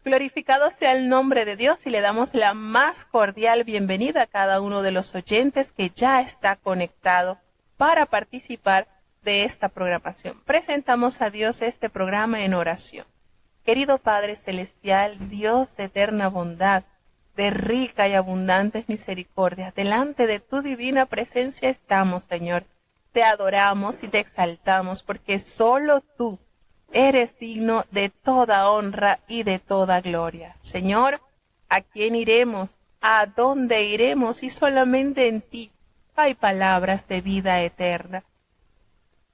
Glorificado sea el nombre de Dios y le damos la más cordial bienvenida a cada uno de los oyentes que ya está conectado para participar de esta programación. Presentamos a Dios este programa en oración. Querido Padre Celestial, Dios de eterna bondad, de rica y abundantes misericordias, delante de tu divina presencia estamos, Señor. Te adoramos y te exaltamos porque solo tú eres digno de toda honra y de toda gloria. Señor, ¿a quién iremos? ¿A dónde iremos? Y solamente en ti hay palabras de vida eterna.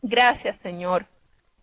Gracias, Señor,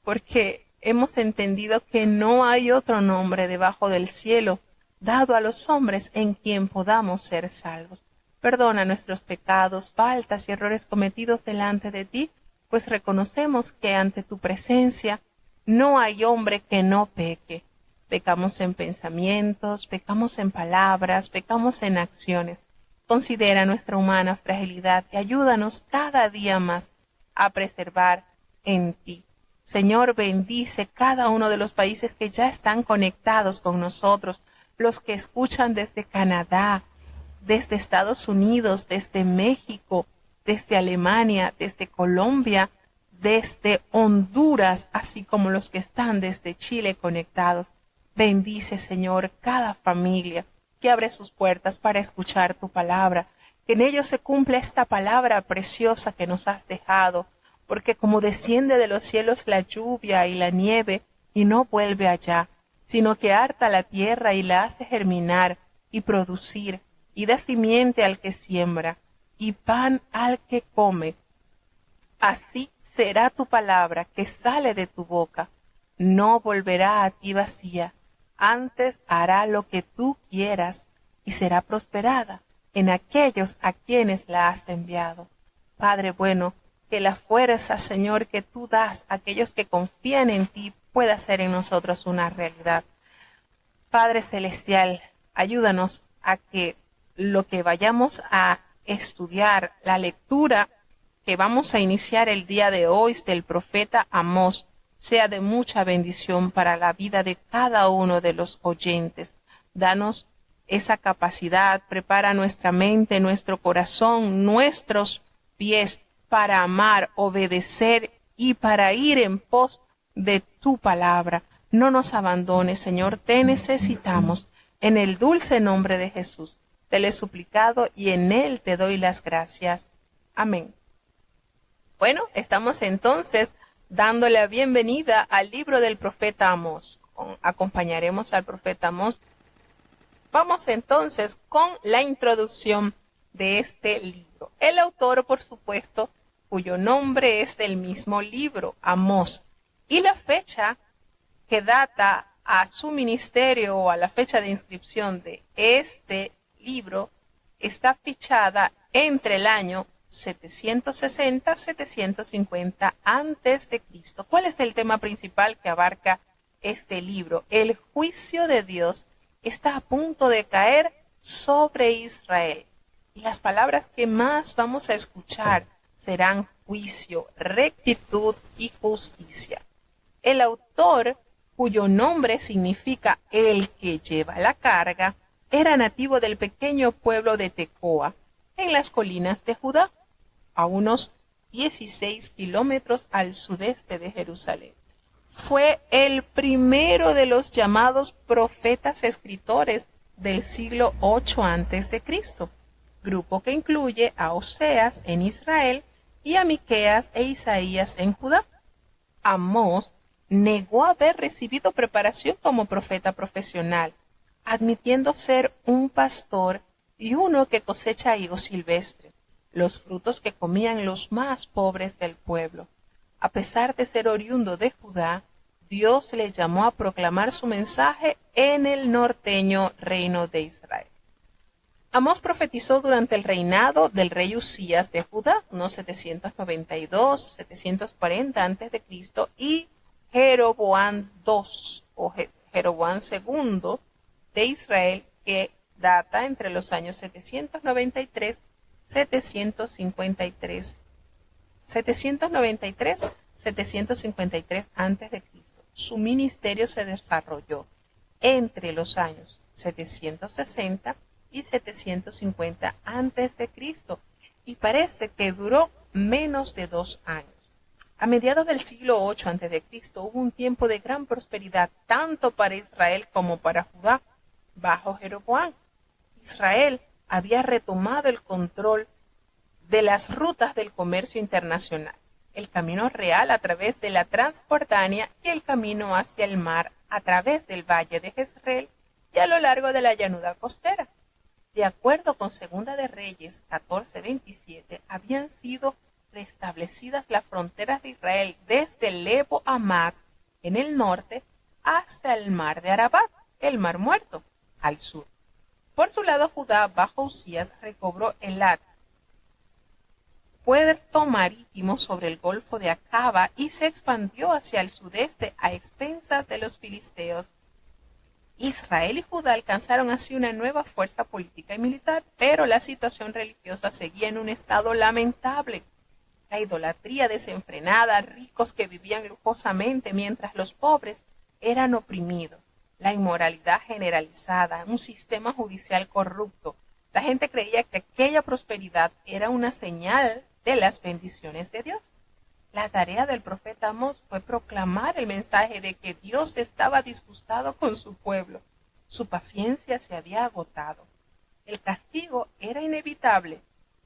porque hemos entendido que no hay otro nombre debajo del cielo dado a los hombres en quien podamos ser salvos. Perdona nuestros pecados, faltas y errores cometidos delante de ti, pues reconocemos que ante tu presencia no hay hombre que no peque. Pecamos en pensamientos, pecamos en palabras, pecamos en acciones. Considera nuestra humana fragilidad y ayúdanos cada día más a preservar en ti. Señor, bendice cada uno de los países que ya están conectados con nosotros, los que escuchan desde Canadá, desde Estados Unidos, desde México, desde Alemania, desde Colombia, desde Honduras, así como los que están desde Chile conectados. Bendice, Señor, cada familia que abre sus puertas para escuchar tu palabra, que en ellos se cumpla esta palabra preciosa que nos has dejado, porque como desciende de los cielos la lluvia y la nieve y no vuelve allá, sino que harta la tierra y la hace germinar y producir, y da simiente al que siembra, y pan al que come. Así será tu palabra que sale de tu boca. No volverá a ti vacía, antes hará lo que tú quieras y será prosperada en aquellos a quienes la has enviado. Padre bueno, que la fuerza, Señor, que tú das a aquellos que confían en ti pueda ser en nosotros una realidad. Padre Celestial, ayúdanos a que lo que vayamos a estudiar, la lectura que vamos a iniciar el día de hoy del profeta Amós, sea de mucha bendición para la vida de cada uno de los oyentes. Danos esa capacidad, prepara nuestra mente, nuestro corazón, nuestros pies para amar, obedecer y para ir en pos de tu palabra. No nos abandones, Señor, te necesitamos. En el dulce nombre de Jesús te lo he suplicado y en él te doy las gracias. Amén. Bueno, estamos entonces dándole la bienvenida al libro del profeta Amós. Acompañaremos al profeta Amós. Vamos entonces con la introducción de este libro. El autor, por supuesto, cuyo nombre es del mismo libro, Amós, y la fecha que data a su ministerio o a la fecha de inscripción de este libro está fichada entre el año 760-750 antes de Cristo. ¿Cuál es el tema principal que abarca este libro? El juicio de Dios está a punto de caer sobre Israel. Y las palabras que más vamos a escuchar serán juicio, rectitud y justicia. El autor, cuyo nombre significa el que lleva la carga, era nativo del pequeño pueblo de Tecoa, en las colinas de Judá, a unos 16 kilómetros al sudeste de Jerusalén. Fue el primero de los llamados profetas escritores del siglo 8 a.C., grupo que incluye a Oseas en Israel y a Miqueas e Isaías en Judá. Amós negó haber recibido preparación como profeta profesional, admitiendo ser un pastor y uno que cosecha higos silvestres, los frutos que comían los más pobres del pueblo. A pesar de ser oriundo de Judá, Dios le llamó a proclamar su mensaje en el norteño reino de Israel. Amós profetizó durante el reinado del rey Usías de Judá, unos 792-740 a.C., y Jeroboam II o Jeroboam II de Israel, que data entre los años 793 a.C. Su ministerio se desarrolló entre los años 760 y 750 a.C. y parece que duró menos de 2 años. A mediados del siglo 8 a.C. hubo un tiempo de gran prosperidad tanto para Israel como para Judá bajo Jeroboam. Israel había retomado el control de las rutas del comercio internacional, el camino real a través de la Transjordania y el camino hacia el mar a través del valle de Jezreel y a lo largo de la llanura costera. De acuerdo con Segunda de Reyes 14:27, habían sido restablecidas las fronteras de Israel desde el Lebo Hamat en el norte hasta el mar de Arabat, el mar muerto, al sur. Por su lado, Judá bajo Usías recobró Elat, puerto marítimo sobre el golfo de Acaba, y se expandió hacia el sudeste a expensas de los filisteos. Israel y Judá alcanzaron así una nueva fuerza política y militar, pero la situación religiosa seguía en un estado lamentable. La idolatría desenfrenada, ricos que vivían lujosamente mientras los pobres eran oprimidos, la inmoralidad generalizada, un sistema judicial corrupto. La gente creía que aquella prosperidad era una señal de las bendiciones de Dios. La tarea del profeta Amós fue proclamar el mensaje de que Dios estaba disgustado con su pueblo. Su paciencia se había agotado. El castigo era inevitable.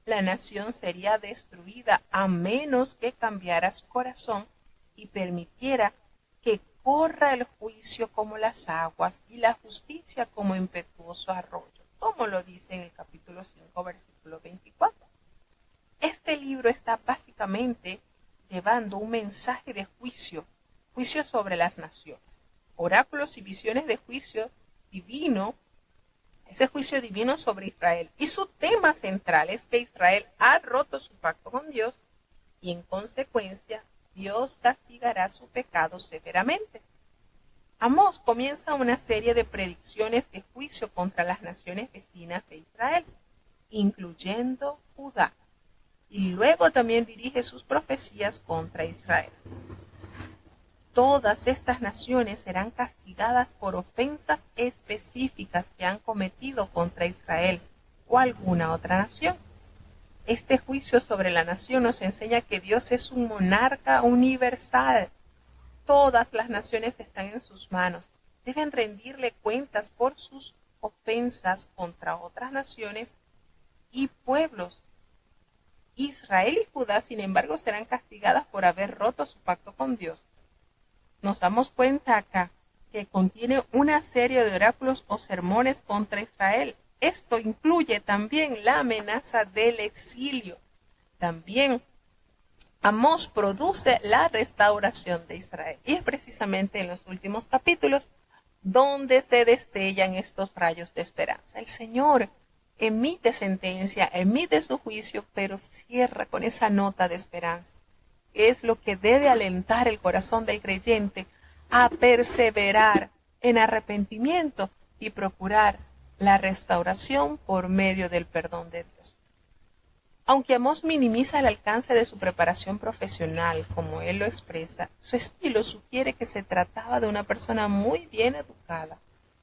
La nación sería destruida a menos que cambiara su corazón y permitiera que corra el juicio como las aguas y la justicia como impetuoso arroyo, como lo dice en el capítulo 5, versículo 24. Este libro está básicamente llevando un mensaje de juicio sobre las naciones, oráculos y visiones de juicio divino, ese juicio divino sobre Israel. Y su tema central es que Israel ha roto su pacto con Dios y en consecuencia Dios castigará su pecado severamente. Amós comienza una serie de predicciones de juicio contra las naciones vecinas de Israel, incluyendo Judá. Y luego también dirige sus profecías contra Israel. Todas estas naciones serán castigadas por ofensas específicas que han cometido contra Israel o alguna otra nación. Este juicio sobre la nación nos enseña que Dios es un monarca universal. Todas las naciones están en sus manos. Deben rendirle cuentas por sus ofensas contra otras naciones y pueblos. Israel y Judá, sin embargo, serán castigadas por haber roto su pacto con Dios. Nos damos cuenta acá que contiene una serie de oráculos o sermones contra Israel. Esto incluye también la amenaza del exilio. También Amós produce la restauración de Israel. Y es precisamente en los últimos capítulos donde se destellan estos rayos de esperanza. El Señor emite sentencia, emite su juicio, pero cierra con esa nota de esperanza. Es lo que debe alentar el corazón del creyente a perseverar en arrepentimiento y procurar la restauración por medio del perdón de Dios. Aunque Amós minimiza el alcance de su preparación profesional, como él lo expresa, su estilo sugiere que se trataba de una persona muy bien educada.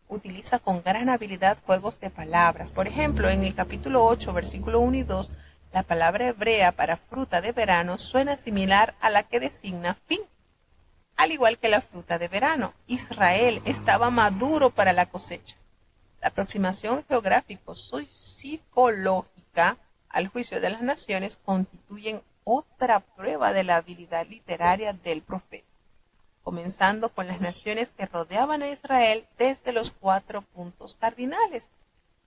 Utiliza con gran habilidad juegos de palabras. Por ejemplo, en el capítulo 8, versículo 1 y 2, la palabra hebrea para fruta de verano suena similar a la que designa fin. Al igual que la fruta de verano, Israel estaba maduro para la cosecha. La aproximación geográfico-psicológica al juicio de las naciones constituyen otra prueba de la habilidad literaria del profeta, comenzando con las naciones que rodeaban a Israel desde los 4 puntos cardinales,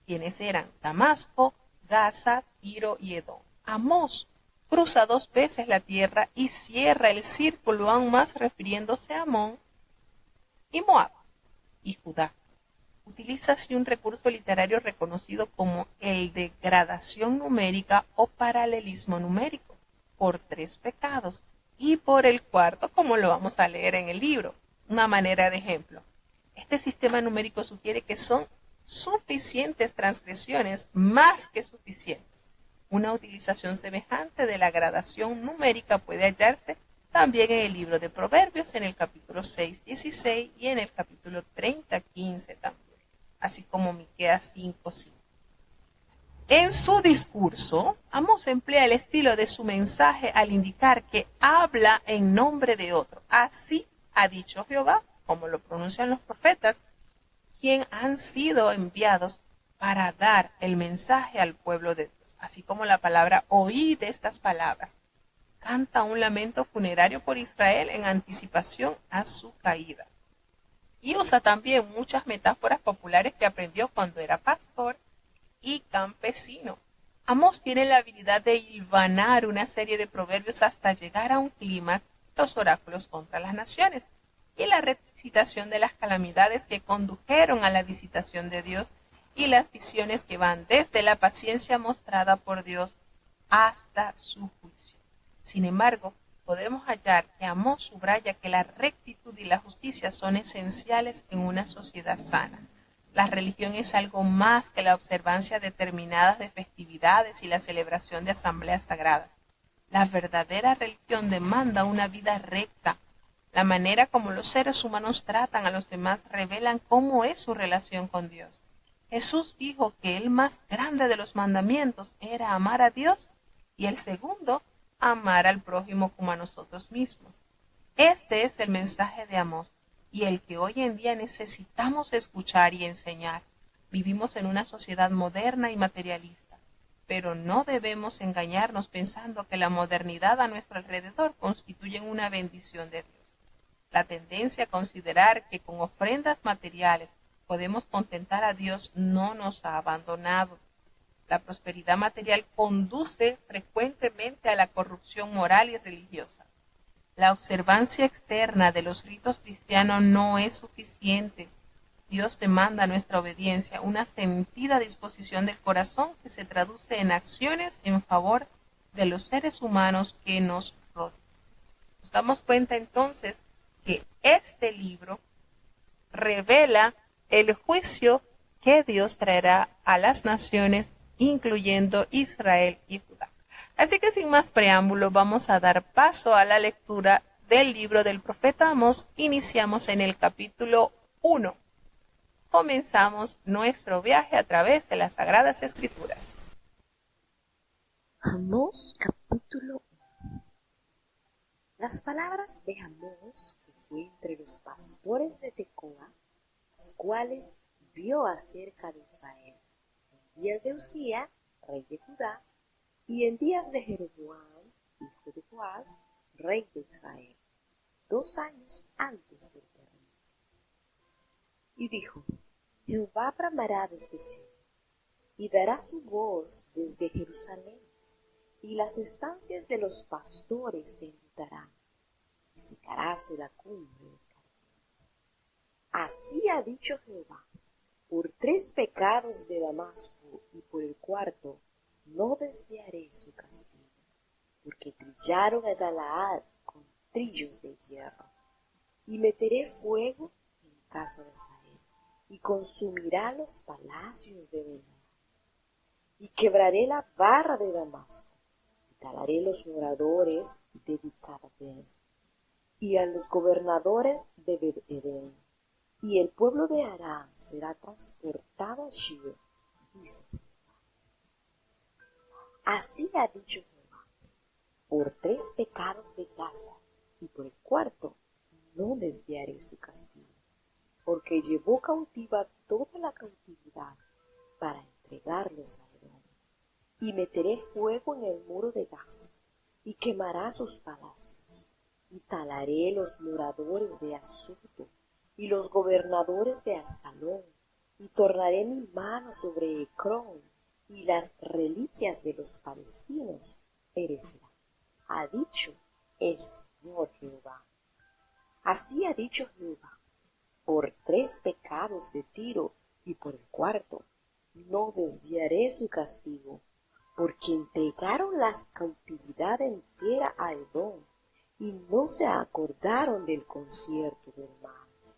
quienes eran Damasco, Gaza, Tiro y Edom. Amós cruza 2 veces la tierra y cierra el círculo aún más refiriéndose a Amón y Moab y Judá. Utiliza así un recurso literario reconocido como el de gradación numérica o paralelismo numérico, por 3 pecados, y por el 4º, como lo vamos a leer en el libro. Una manera de ejemplo. Este sistema numérico sugiere que son suficientes transgresiones, más que suficientes. Una utilización semejante de la gradación numérica puede hallarse También en el libro de Proverbios, en el capítulo 6:16 y en el capítulo 30:15 también, así como Miqueas 5:5. En su discurso, Amós emplea el estilo de su mensaje al indicar que habla en nombre de otro. Así ha dicho Jehová, como lo pronuncian los profetas, quien han sido enviados para dar el mensaje al pueblo de Dios. Así como la palabra oíd estas palabras, canta un lamento funerario por Israel en anticipación a su caída. Y usa también muchas metáforas populares que aprendió cuando era pastor y campesino. Amós tiene la habilidad de hilvanar una serie de proverbios hasta llegar a un clímax, los oráculos contra las naciones y la recitación de las calamidades que condujeron a la visitación de Dios y las visiones que van desde la paciencia mostrada por Dios hasta su juicio. Sin embargo, podemos hallar que Amós subraya que la rectitud y la justicia son esenciales en una sociedad sana. La religión es algo más que la observancia determinadas de festividades y la celebración de asambleas sagradas. La verdadera religión demanda una vida recta. La manera como los seres humanos tratan a los demás revelan cómo es su relación con Dios. Jesús dijo que el más grande de los mandamientos era amar a Dios y el segundo, amar al prójimo como a nosotros mismos. Este es el mensaje de Amós y el que hoy en día necesitamos escuchar y enseñar. Vivimos en una sociedad moderna y materialista, pero no debemos engañarnos pensando que la modernidad a nuestro alrededor constituye una bendición de Dios. La tendencia a considerar que con ofrendas materiales podemos contentar a Dios no nos ha abandonado. La prosperidad material conduce frecuentemente a la corrupción moral y religiosa. La observancia externa de los ritos cristianos no es suficiente. Dios demanda nuestra obediencia, una sentida disposición del corazón que se traduce en acciones en favor de los seres humanos que nos rodean. Nos damos cuenta entonces que este libro revela el juicio que Dios traerá a las naciones, incluyendo Israel y Judá. Así que sin más preámbulo, vamos a dar paso a la lectura del libro del profeta Amós. Iniciamos en el capítulo 1. Comenzamos nuestro viaje a través de las Sagradas Escrituras. Amós capítulo 1. Las palabras de Amós, que fue entre los pastores de Tecoa, las cuales vio acerca de Israel en días de Usía, rey de Judá, y en días de Jeroboam, hijo de Joás, rey de Israel, 2 años antes del terremoto. Y dijo: Jehová bramará desde Sion, y dará su voz desde Jerusalén, y las estancias de los pastores se enlutarán, y secaráse la cumbre del Carmelo. Así ha dicho Jehová: por 3 pecados de Damasco, y por el cuarto no desviaré su castigo, porque trillaron a Galaad con trillos de hierro, y meteré fuego en casa de Sael, y consumirá los palacios de Belá, y quebraré la barra de Damasco, y talaré los moradores de Bicabén, y a los gobernadores de Bet-edén, y el pueblo de Aram será transportado a Shilo, dice Jehová. Así ha dicho Jehová: por 3 pecados de Gaza, y por el cuarto no desviaré su castigo, porque llevó cautiva toda la cautividad para entregarlos a Edom. Y meteré fuego en el muro de Gaza, y quemará sus palacios, y talaré los moradores de Azoto, y los gobernadores de Ascalón, y tornaré mi mano sobre Ecrón, y las reliquias de los palestinos perecerán, ha dicho el Señor Jehová. Así ha dicho Jehová: por 3 pecados de Tiro, y por el cuarto no desviaré su castigo, porque entregaron la cautividad entera a Edom, y no se acordaron del concierto de hermanos.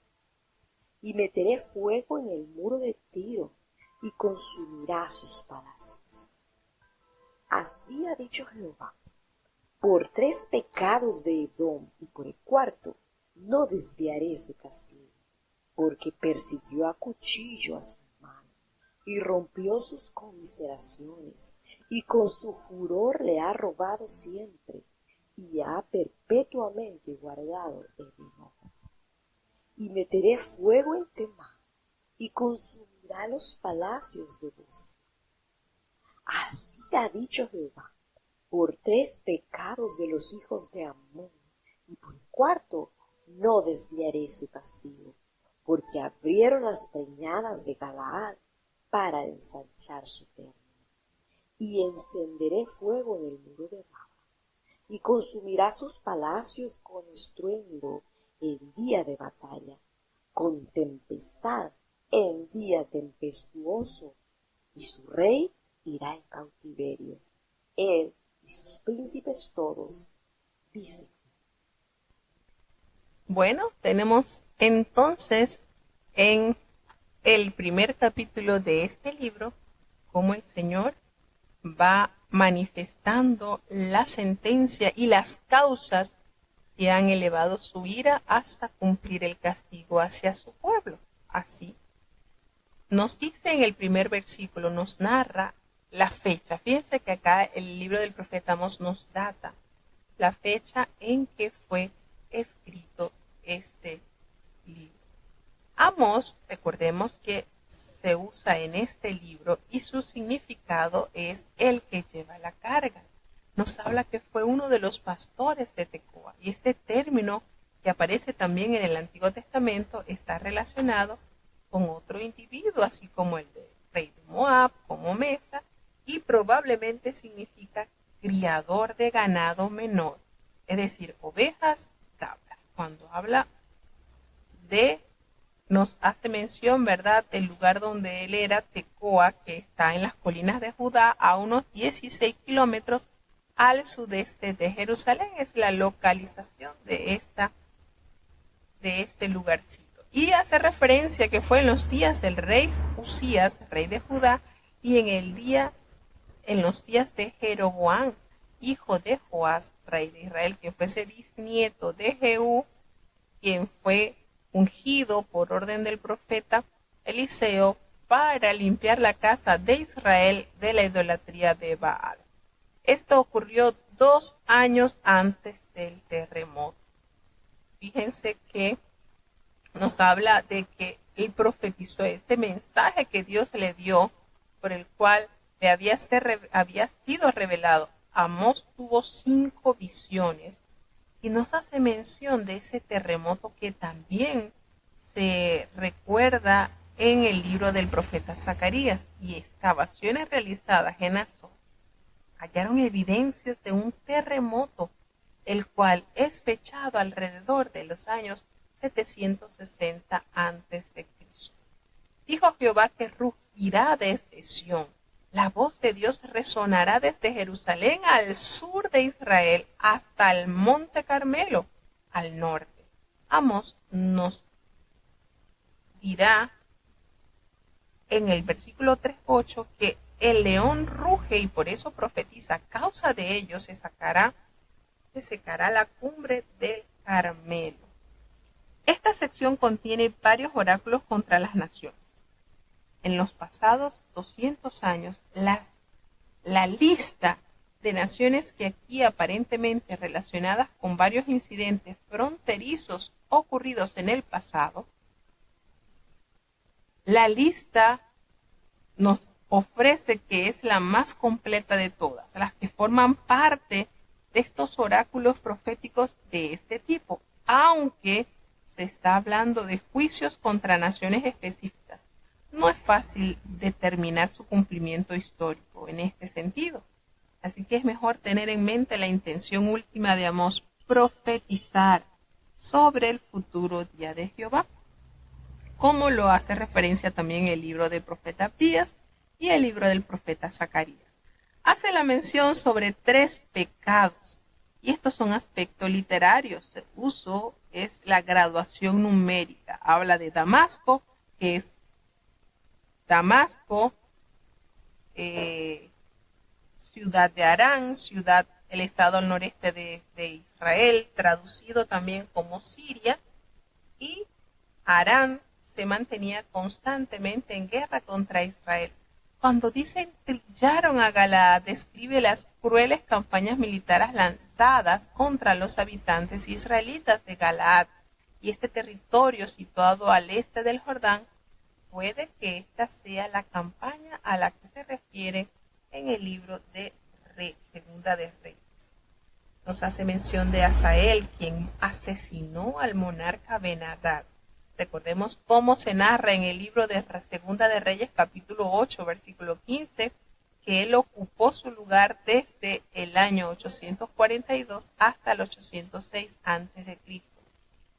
Y meteré fuego en el muro de Tiro, y consumirá sus palacios. Así ha dicho Jehová: por 3 pecados de Edom, y por el cuarto no desviaré su castigo, porque persiguió a cuchillo a su hermano, y rompió sus conmiseraciones, y con su furor le ha robado siempre, y ha perpetuamente guardado el enojo. Y meteré fuego en Temán, y consumirá los palacios de bosque. Así ha dicho Jehová, por 3 pecados de los hijos de Amón, y por el cuarto no desviaré su castigo, porque abrieron las preñadas de Galaad para ensanchar su término. Y encenderé fuego en el muro de Raba, y consumirá sus palacios con estruendo en día de batalla, con tempestad en día tempestuoso, y su rey irá en cautiverio, él y sus príncipes todos, dice. Bueno, tenemos entonces en el primer capítulo de este libro cómo el Señor va manifestando la sentencia y las causas que han elevado su ira hasta cumplir el castigo hacia su pueblo. Así, nos dice en el primer versículo, nos narra la fecha. Fíjense que acá el libro del profeta Amós nos data la fecha en que fue escrito este libro. Amós, recordemos que se usa en este libro y su significado es el que lleva la carga. Nos habla que fue uno de los pastores de Tecoa, y este término que aparece también en el Antiguo Testamento está relacionado con otro individuo, así como el de rey de Moab, como Mesa, y probablemente significa criador de ganado menor, es decir, ovejas, cabras. Cuando habla de, nos hace mención, ¿verdad?, del lugar donde él era, Tecoa, que está en las colinas de Judá, a unos 16 kilómetros al sudeste de Jerusalén. Es la localización de este lugarcito. Y hace referencia que fue en los días del rey Usías, rey de Judá, y en los días de Jeroboam, hijo de Joás, rey de Israel, que fuese bisnieto de Jehú, quien fue ungido por orden del profeta Eliseo para limpiar la casa de Israel de la idolatría de Baal. Esto ocurrió 2 años antes del terremoto. Fíjense que nos habla de que él profetizó este mensaje que Dios le dio, por el cual le había sido revelado. Amós tuvo 5 visiones y nos hace mención de ese terremoto que también se recuerda en el libro del profeta Zacarías. Y excavaciones realizadas en Azor hallaron evidencias de un terremoto, el cual es fechado alrededor de los años 760 a.C. Dijo Jehová que rugirá desde Sión, la voz de Dios resonará desde Jerusalén al sur de Israel hasta el monte Carmelo al norte. Amós nos dirá en el versículo 3:8 que el león ruge y por eso profetiza, a causa de ello se secará la cumbre del Carmelo. Esta sección contiene varios oráculos contra las naciones. En los pasados 200 años, la lista de naciones que aquí aparentemente relacionadas con varios incidentes fronterizos ocurridos en el pasado, la lista nos ofrece que es la más completa de todas, las que forman parte de estos oráculos proféticos de este tipo, aunque se está hablando de juicios contra naciones específicas. No es fácil determinar su cumplimiento histórico en este sentido. Así que es mejor tener en mente la intención última de Amós, profetizar sobre el futuro día de Jehová, como lo hace referencia también el libro del profeta Abdías y el libro del profeta Zacarías. Hace la mención sobre 3 pecados, y estos son aspectos literarios. El uso es la graduación numérica. Habla de Damasco, que es Damasco, ciudad de Harán, ciudad el estado al noreste de Israel, traducido también como Siria, y Aram se mantenía constantemente en guerra contra Israel. Cuando dicen trillaron a Galaad, describe las crueles campañas militares lanzadas contra los habitantes israelitas de Galaad, y este territorio situado al este del Jordán. Puede que esta sea la campaña a la que se refiere en el libro de Segunda de Reyes. Nos hace mención de Hazael, quien asesinó al monarca Ben-Hadad. Recordemos cómo se narra en el libro de Segunda de Reyes, capítulo 8, versículo 15, que él ocupó su lugar desde el año 842 hasta el 806 a.C.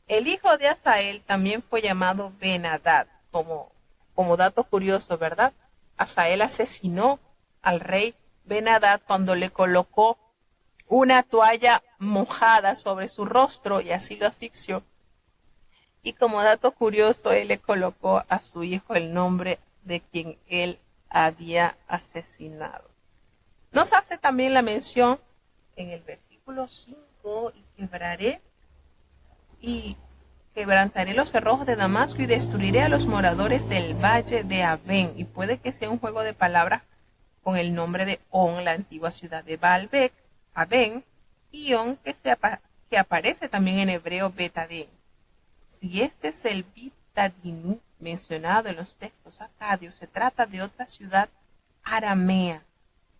El hijo de Hazael también fue llamado Ben-Hadad, como dato curioso, ¿verdad? Hazael asesinó al rey Ben-Hadad cuando le colocó una toalla mojada sobre su rostro y así lo asfixió. Y como dato curioso, él le colocó a su hijo el nombre de quien él había asesinado. Nos hace también la mención en el versículo 5, quebrantaré los cerrojos de Damasco y destruiré a los moradores del valle de Avén. Y puede que sea un juego de palabras con el nombre de On, la antigua ciudad de Baalbek, Avén, y On, que aparece también en hebreo Betadén. Si este es el Bitadini mencionado en los textos acadios, se trata de otra ciudad aramea,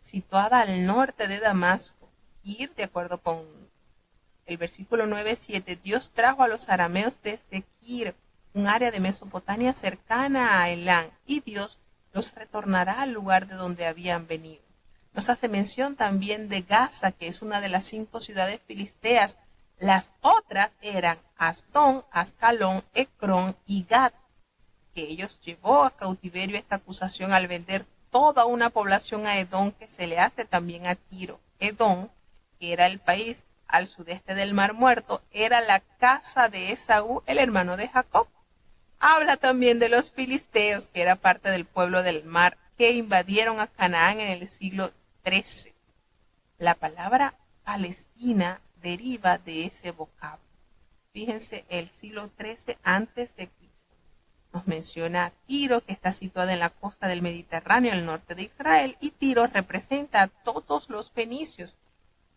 situada al norte de Damasco. Y de acuerdo con el versículo 9-7, Dios trajo a los arameos desde Kir, un área de Mesopotamia cercana a Elán, y Dios los retornará al lugar de donde habían venido. Nos hace mención también de Gaza, que es una de las 5 ciudades filisteas. Las otras eran Asdón, Ascalón, Ecrón y Gat, que ellos llevó a cautiverio esta acusación al vender toda una población a Edom, que se le hace también a Tiro. Edom, que era el país al sudeste del Mar Muerto, era la casa de Esaú, el hermano de Jacob. Habla también de los filisteos, que era parte del pueblo del mar, que invadieron a Canaán en el siglo XIII. La palabra Palestina deriva de ese vocablo. Fíjense, el siglo XIII antes de Cristo. Nos menciona Tiro, que está situada en la costa del Mediterráneo, al norte de Israel, y Tiro representa a todos los fenicios.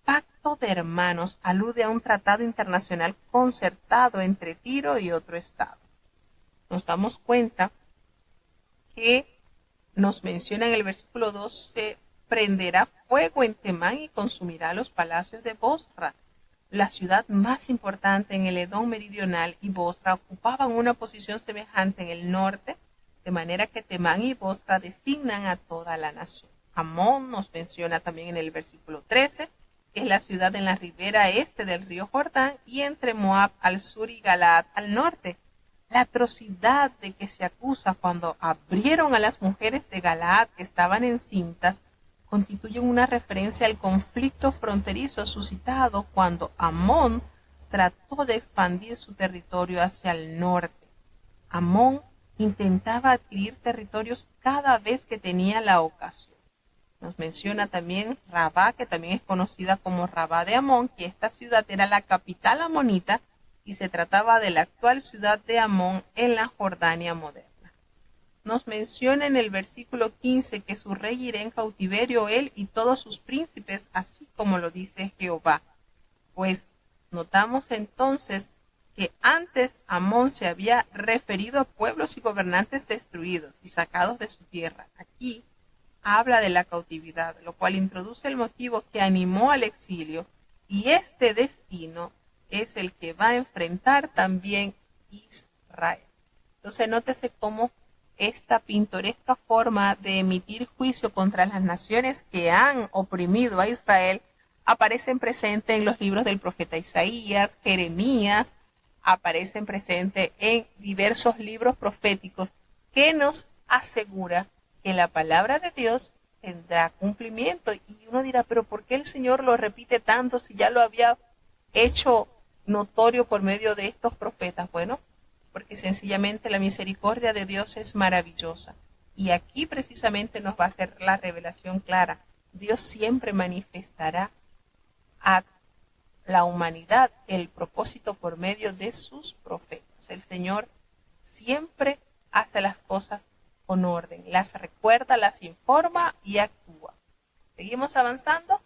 Pacto de hermanos alude a un tratado internacional concertado entre Tiro y otro estado. Nos damos cuenta que nos menciona en el versículo 12, prenderá fuego en Temán y consumirá los palacios de Bosra, la ciudad más importante en el Edom meridional, y Bosra ocupaban una posición semejante en el norte, de manera que Temán y Bosra designan a toda la nación. Amón nos menciona también en el versículo 13, que es la ciudad en la ribera este del río Jordán y entre Moab al sur y Galaad al norte. La atrocidad de que se acusa cuando abrieron a las mujeres de Galaad que estaban encintas constituyen una referencia al conflicto fronterizo suscitado cuando Amón trató de expandir su territorio hacia el norte. Amón intentaba adquirir territorios cada vez que tenía la ocasión. Nos menciona también Rabá, que también es conocida como Rabá de Amón, que esta ciudad era la capital amonita y se trataba de la actual ciudad de Amón en la Jordania moderna. Nos menciona en el versículo 15 que su rey irá en cautiverio él y todos sus príncipes, así como lo dice Jehová. Pues notamos entonces que antes Amón se había referido a pueblos y gobernantes destruidos y sacados de su tierra. Aquí habla de la cautividad, lo cual introduce el motivo que animó al exilio, y este destino es el que va a enfrentar también Israel. Entonces nótese cómo esta pintoresca forma de emitir juicio contra las naciones que han oprimido a Israel aparecen presentes en los libros del profeta Isaías, Jeremías, aparecen presentes en diversos libros proféticos que nos asegura que la palabra de Dios tendrá cumplimiento. Y uno dirá, pero ¿por qué el Señor lo repite tanto si ya lo había hecho notorio por medio de estos profetas? Bueno, porque sencillamente la misericordia de Dios es maravillosa. Y aquí precisamente nos va a hacer la revelación clara. Dios siempre manifestará a la humanidad el propósito por medio de sus profetas. El Señor siempre hace las cosas con orden, las recuerda, las informa y actúa. ¿Seguimos avanzando?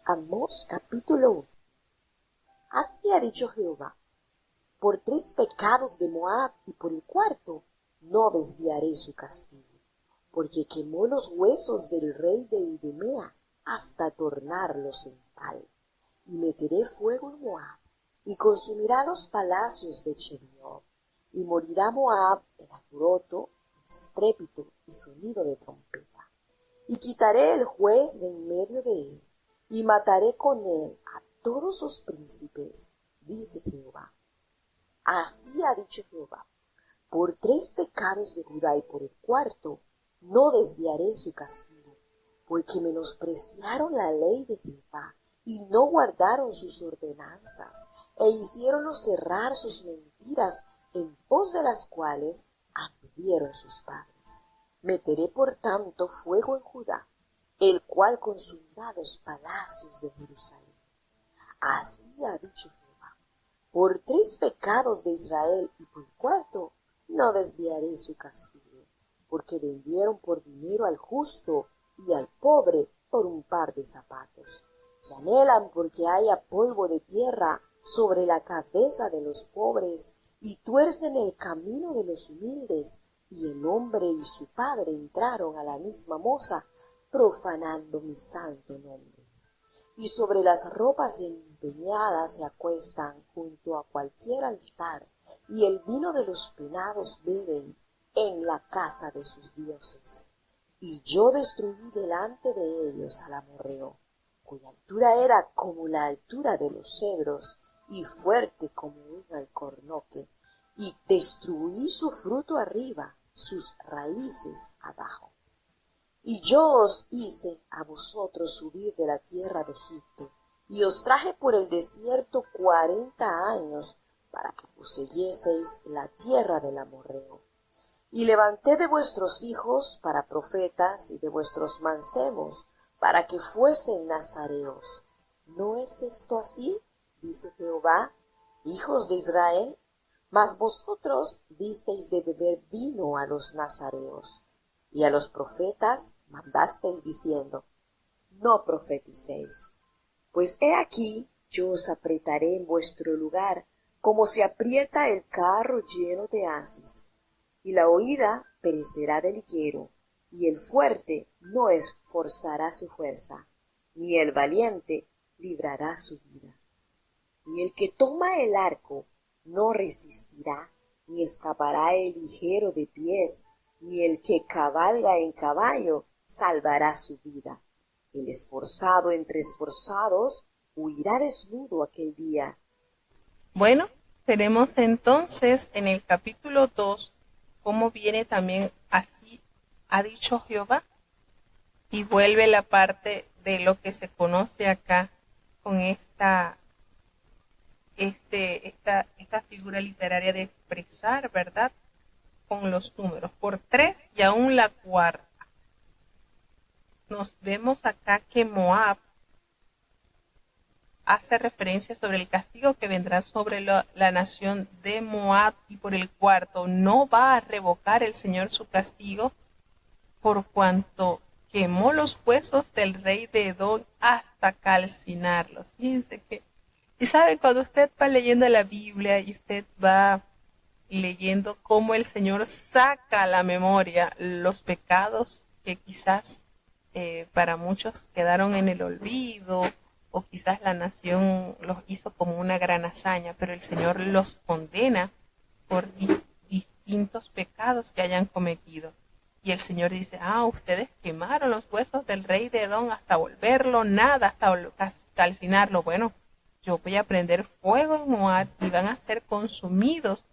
Amós capítulo 1. Así ha dicho Jehová: por 3 pecados de Moab y por el cuarto no desviaré su castigo, porque quemó los huesos del rey de Idumea hasta tornarlos en cal. Y meteré fuego en Moab, y consumirá los palacios de Cheriot, y morirá Moab en alboroto, en estrépito y sonido de trompeta. Y quitaré el juez de en medio de él, y mataré con él a todos sus príncipes, dice Jehová. Así ha dicho Jehová: por 3 pecados de Judá y por el cuarto no desviaré su castigo, porque menospreciaron la ley de Jehová y no guardaron sus ordenanzas, e hicieronlo cerrar sus mentiras, en pos de las cuales anduvieron sus padres. Meteré por tanto fuego en Judá, el cual consumirá los palacios de Jerusalén. Así ha dicho Jehová: por 3 pecados de Israel y por el cuarto no desviaré su castigo, porque vendieron por dinero al justo y al pobre por un par de zapatos, que anhelan porque haya polvo de tierra sobre la cabeza de los pobres, y tuercen el camino de los humildes, y el hombre y su padre entraron a la misma moza, profanando mi santo nombre. Y sobre las ropas empeñadas se acuestan junto a cualquier altar, y el vino de los penados beben en la casa de sus dioses. Y yo destruí delante de ellos al amorreo, cuya altura era como la altura de los cedros, y fuerte como un alcornoque, y destruí su fruto arriba, sus raíces abajo. Y yo os hice a vosotros subir de la tierra de Egipto, y os traje por el desierto 40 años, para que poseyeseis la tierra del amorreo. Y levanté de vuestros hijos para profetas, y de vuestros mancebos para que fuesen nazareos. ¿No es esto así?, dice Jehová, hijos de Israel. Mas vosotros disteis de beber vino a los nazareos, y a los profetas mandasteis diciendo: no profeticéis. Pues he aquí, yo os apretaré en vuestro lugar, como se aprieta el carro lleno de haces, y la oída perecerá del higuero, y el fuerte no esforzará su fuerza, ni el valiente librará su vida. Y el que toma el arco no resistirá, ni escapará el ligero de pies, ni el que cabalga en caballo salvará su vida. El esforzado entre esforzados huirá desnudo aquel día. Bueno, tenemos entonces en el capítulo 2 cómo viene también así ha dicho Jehová, y vuelve la parte de lo que se conoce acá con esta figura literaria de expresar, ¿verdad?, con los números, por 3 y aún la cuarta. Nos vemos acá que Moab hace referencia sobre el castigo que vendrá sobre la nación de Moab, y por el cuarto no va a revocar el Señor su castigo, por cuanto quemó los huesos del rey de Edom hasta calcinarlos. Fíjense que, y sabe, cuando usted va leyendo la Biblia y usted va leyendo cómo el Señor saca a la memoria los pecados que quizás para muchos quedaron en el olvido, o quizás la nación los hizo como una gran hazaña, pero el Señor los condena por distintos pecados que hayan cometido. Y el Señor dice: ustedes quemaron los huesos del rey de Edom hasta volverlo nada, hasta calcinarlo. Bueno, yo voy a prender fuego en Moab y van a ser consumidos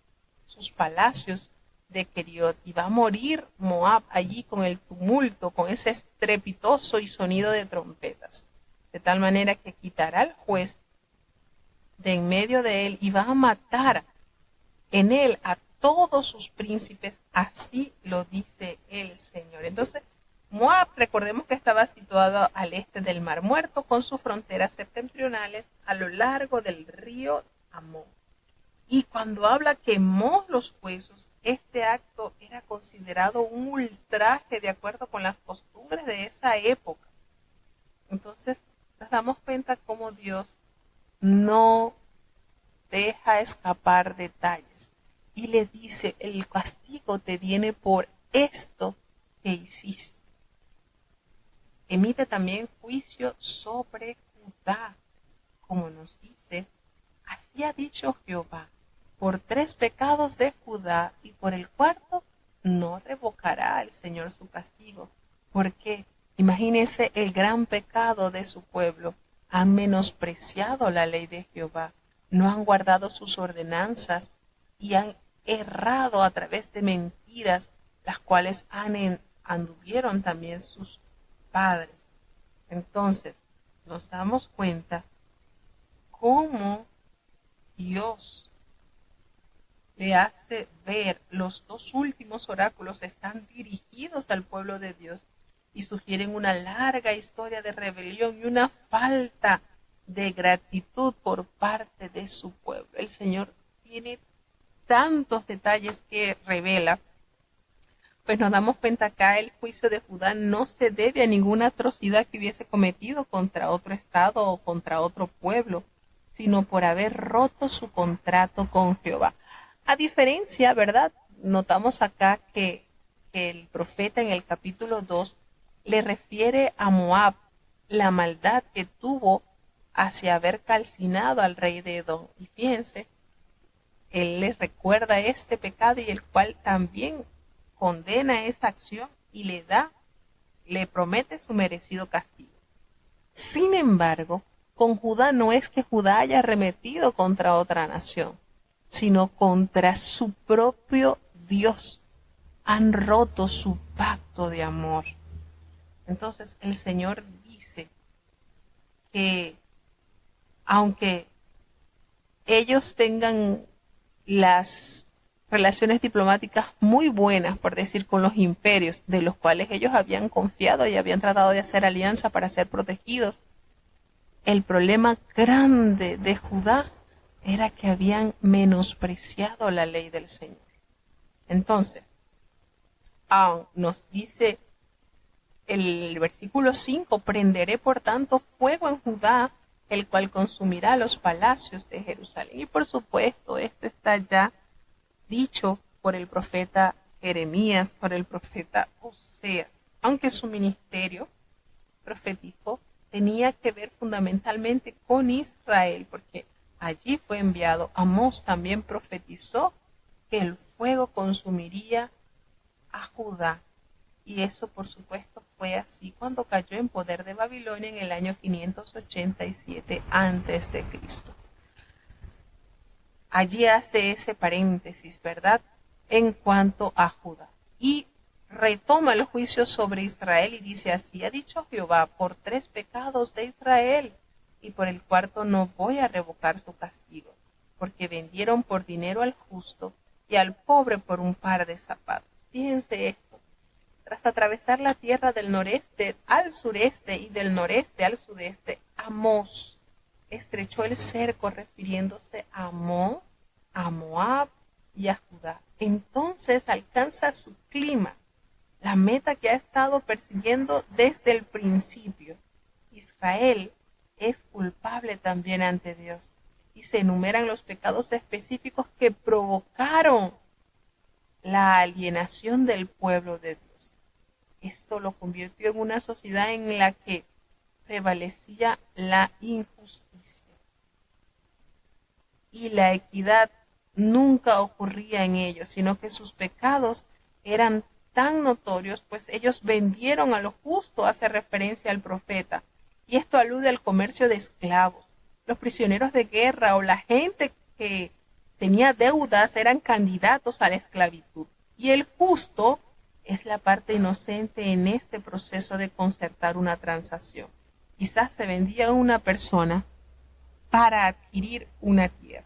sus palacios de Keriot, y va a morir Moab allí con el tumulto, con ese estrepitoso y sonido de trompetas, de tal manera que quitará al juez de en medio de él y va a matar en él a todos sus príncipes, así lo dice el Señor. Entonces Moab, recordemos que estaba situado al este del Mar Muerto, con sus fronteras septentrionales a lo largo del río Amón. Y cuando habla quemó los huesos, este acto era considerado un ultraje de acuerdo con las costumbres de esa época. Entonces nos damos cuenta cómo Dios no deja escapar detalles y le dice: el castigo te viene por esto que hiciste. Emite también juicio sobre Judá, como nos dice: así ha dicho Jehová, por 3 pecados de Judá y por el cuarto no revocará el Señor su castigo. Porque imagínense el gran pecado de su pueblo: han menospreciado la ley de Jehová, no han guardado sus ordenanzas y han errado a través de mentiras, las cuales anduvieron también sus padres. Entonces nos damos cuenta cómo Dios le hace ver los 2 últimos oráculos están dirigidos al pueblo de Dios y sugieren una larga historia de rebelión y una falta de gratitud por parte de su pueblo. El Señor tiene tantos detalles que revela. Pues nos damos cuenta acá el juicio de Judá no se debe a ninguna atrocidad que hubiese cometido contra otro estado o contra otro pueblo, sino por haber roto su contrato con Jehová. A diferencia, ¿verdad? Notamos acá que el profeta en el capítulo 2 le refiere a Moab la maldad que tuvo hacia haber calcinado al rey de Edom. Y fíjense, él le recuerda este pecado y el cual también condena esa acción y le promete su merecido castigo. Sin embargo, con Judá no es que Judá haya arremetido contra otra nación, sino contra su propio Dios. Han roto su pacto de amor. Entonces el Señor dice que aunque ellos tengan las relaciones diplomáticas muy buenas, por decir, con los imperios de los cuales ellos habían confiado y habían tratado de hacer alianza para ser protegidos, el problema grande de Judá era que habían menospreciado la ley del Señor. Entonces, nos dice el versículo 5, prenderé por tanto fuego en Judá, el cual consumirá los palacios de Jerusalén. Y por supuesto, esto está ya dicho por el profeta Jeremías, por el profeta Oseas, aunque su ministerio profético tenía que ver fundamentalmente con Israel, porque allí fue enviado. Amós también profetizó que el fuego consumiría a Judá, y eso por supuesto fue así cuando cayó en poder de Babilonia en el año 587 a.C. Allí hace ese paréntesis, ¿verdad?, en cuanto a Judá, y retoma el juicio sobre Israel y dice: así ha dicho Jehová, por 3 pecados de Israel, y por el cuarto no voy a revocar su castigo, porque vendieron por dinero al justo y al pobre por un par de zapatos. Fíjense esto: tras atravesar la tierra del noreste al sureste y del noreste al sudeste, Amós estrechó el cerco refiriéndose a Amón, a Moab y a Judá. Entonces alcanza su clima, la meta que ha estado persiguiendo desde el principio. Israel es culpable también ante Dios, y se enumeran los pecados específicos que provocaron la alienación del pueblo de Dios. Esto lo convirtió en una sociedad en la que prevalecía la injusticia, y la equidad nunca ocurría en ellos, sino que sus pecados eran tan notorios, pues ellos vendieron a lo justo, hace referencia al profeta, y esto alude al comercio de esclavos. Los prisioneros de guerra o la gente que tenía deudas eran candidatos a la esclavitud, y el justo es la parte inocente en este proceso de concertar una transacción. Quizás se vendía a una persona para adquirir una tierra.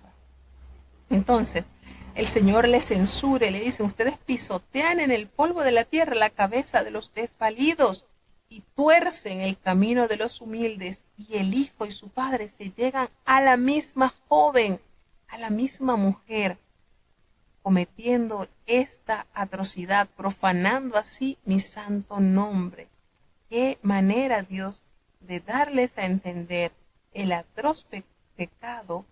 Entonces, el Señor les censura y le dice, ustedes pisotean en el polvo de la tierra la cabeza de los desvalidos y tuercen el camino de los humildes, y el hijo y su padre se llegan a la misma joven, a la misma mujer, cometiendo esta atrocidad, profanando así mi santo nombre. Qué manera, Dios, de darles a entender el atroz pecado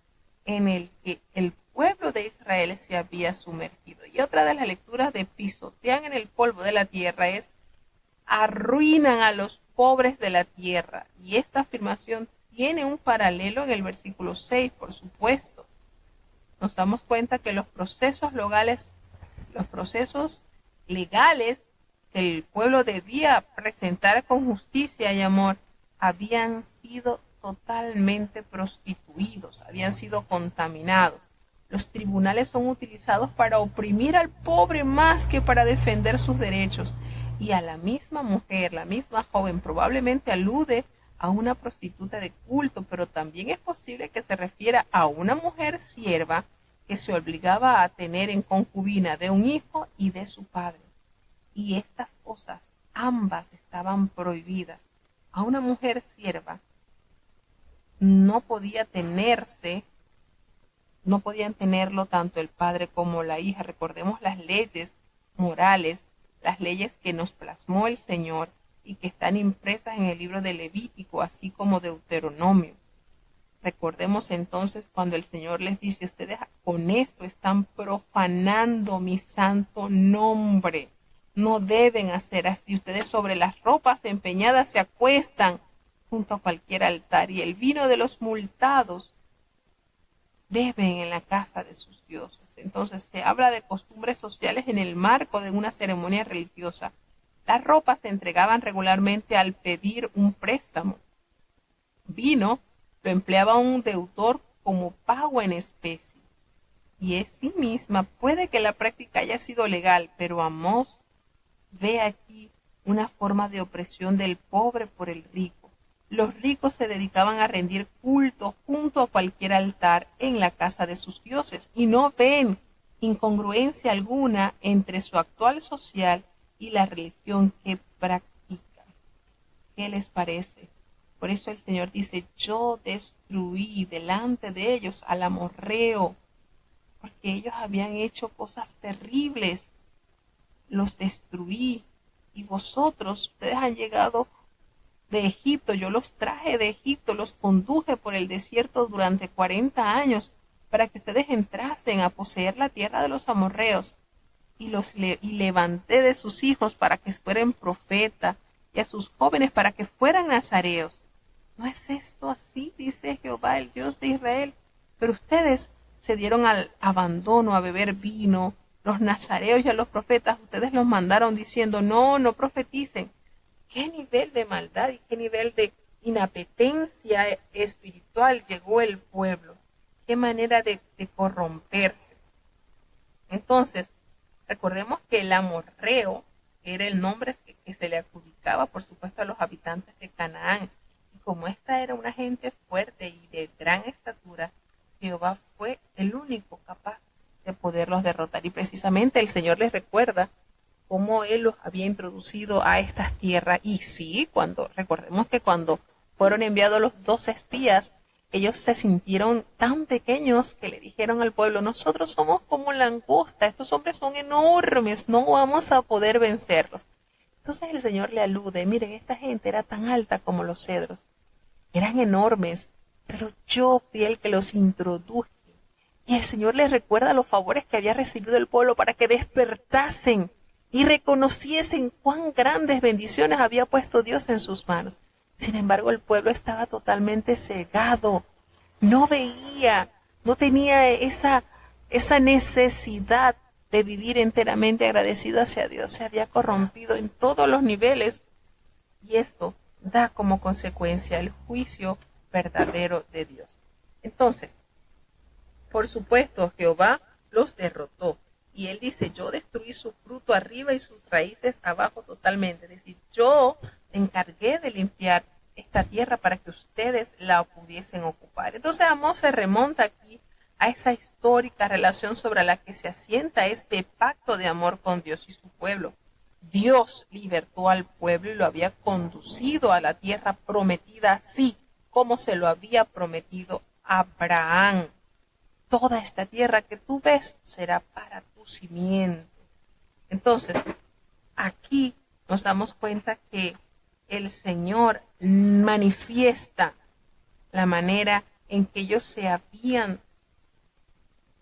en el que el pueblo de Israel se había sumergido. Y otra de las lecturas de pisotean en el polvo de la tierra es arruinan a los pobres de la tierra. Y esta afirmación tiene un paralelo en el versículo 6, por supuesto. Nos damos cuenta que los procesos legales que el pueblo debía presentar con justicia y amor habían sido totalmente prostituidos, habían sido contaminados. Los tribunales son utilizados para oprimir al pobre más que para defender sus derechos. Y a la misma mujer, la misma joven, probablemente alude a una prostituta de culto, pero también es posible que se refiera a una mujer sierva que se obligaba a tener en concubina de un hijo y de su padre. Y estas cosas ambas estaban prohibidas. A una mujer sierva no podían tenerlo tanto el padre como la hija. Recordemos las leyes morales, las leyes que nos plasmó el Señor y que están impresas en el libro de Levítico, así como Deuteronomio. Recordemos entonces cuando el Señor les dice, ustedes con esto están profanando mi santo nombre. No deben hacer así. Ustedes sobre las ropas empeñadas se acuestan junto a cualquier altar, y el vino de los multados beben en la casa de sus dioses. Entonces se habla de costumbres sociales en el marco de una ceremonia religiosa. Las ropas se entregaban regularmente al pedir un préstamo. Vino lo empleaba un deudor como pago en especie. Y en sí misma puede que la práctica haya sido legal, pero Amós ve aquí una forma de opresión del pobre por el rico. Los ricos se dedicaban a rendir culto junto a cualquier altar en la casa de sus dioses y no ven incongruencia alguna entre su actual social y la religión que practican. ¿Qué les parece? Por eso el Señor dice, yo destruí delante de ellos al amorreo, porque ellos habían hecho cosas terribles. Los destruí. Y vosotros, ustedes han llegado de Egipto, yo los traje de Egipto, los conduje por el desierto durante 40 años para que ustedes entrasen a poseer la tierra de los amorreos, y levanté de sus hijos para que fueran profetas, y a sus jóvenes para que fueran nazareos. ¿No es esto así? Dice Jehová, el Dios de Israel. Pero ustedes se dieron al abandono, a beber vino. Los nazareos y a los profetas ustedes los mandaron diciendo, no profeticen. ¿Qué nivel de maldad y qué nivel de inapetencia espiritual llegó el pueblo? ¿Qué manera de corromperse? Entonces, recordemos que el amorreo era el nombre que se le adjudicaba, por supuesto, a los habitantes de Canaán. Y como esta era una gente fuerte y de gran estatura, Jehová fue el único capaz de poderlos derrotar. Y precisamente el Señor les recuerda cómo Él los había introducido a estas tierras. Y sí, recordemos que cuando fueron enviados los 12 espías, ellos se sintieron tan pequeños que le dijeron al pueblo, nosotros somos como langosta, estos hombres son enormes, no vamos a poder vencerlos. Entonces el Señor le alude, miren, esta gente era tan alta como los cedros, eran enormes, pero yo fui el que los introduje. Y el Señor les recuerda los favores que había recibido el pueblo para que despertasen y reconociesen cuán grandes bendiciones había puesto Dios en sus manos. Sin embargo, el pueblo estaba totalmente cegado, no veía, no tenía esa necesidad de vivir enteramente agradecido hacia Dios. Se había corrompido en todos los niveles, y esto da como consecuencia el juicio verdadero de Dios. Entonces, por supuesto, Jehová los derrotó. Y él dice, yo destruí su fruto arriba y sus raíces abajo totalmente. Es decir, yo me encargué de limpiar esta tierra para que ustedes la pudiesen ocupar. Entonces Amós se remonta aquí a esa historia histórica relación sobre la que se asienta este pacto de amor con Dios y su pueblo. Dios libertó al pueblo y lo había conducido a la tierra prometida, así como se lo había prometido a Abraham. Toda esta tierra que tú ves será para tu simiente. Entonces, aquí nos damos cuenta que el Señor manifiesta la manera en que ellos se habían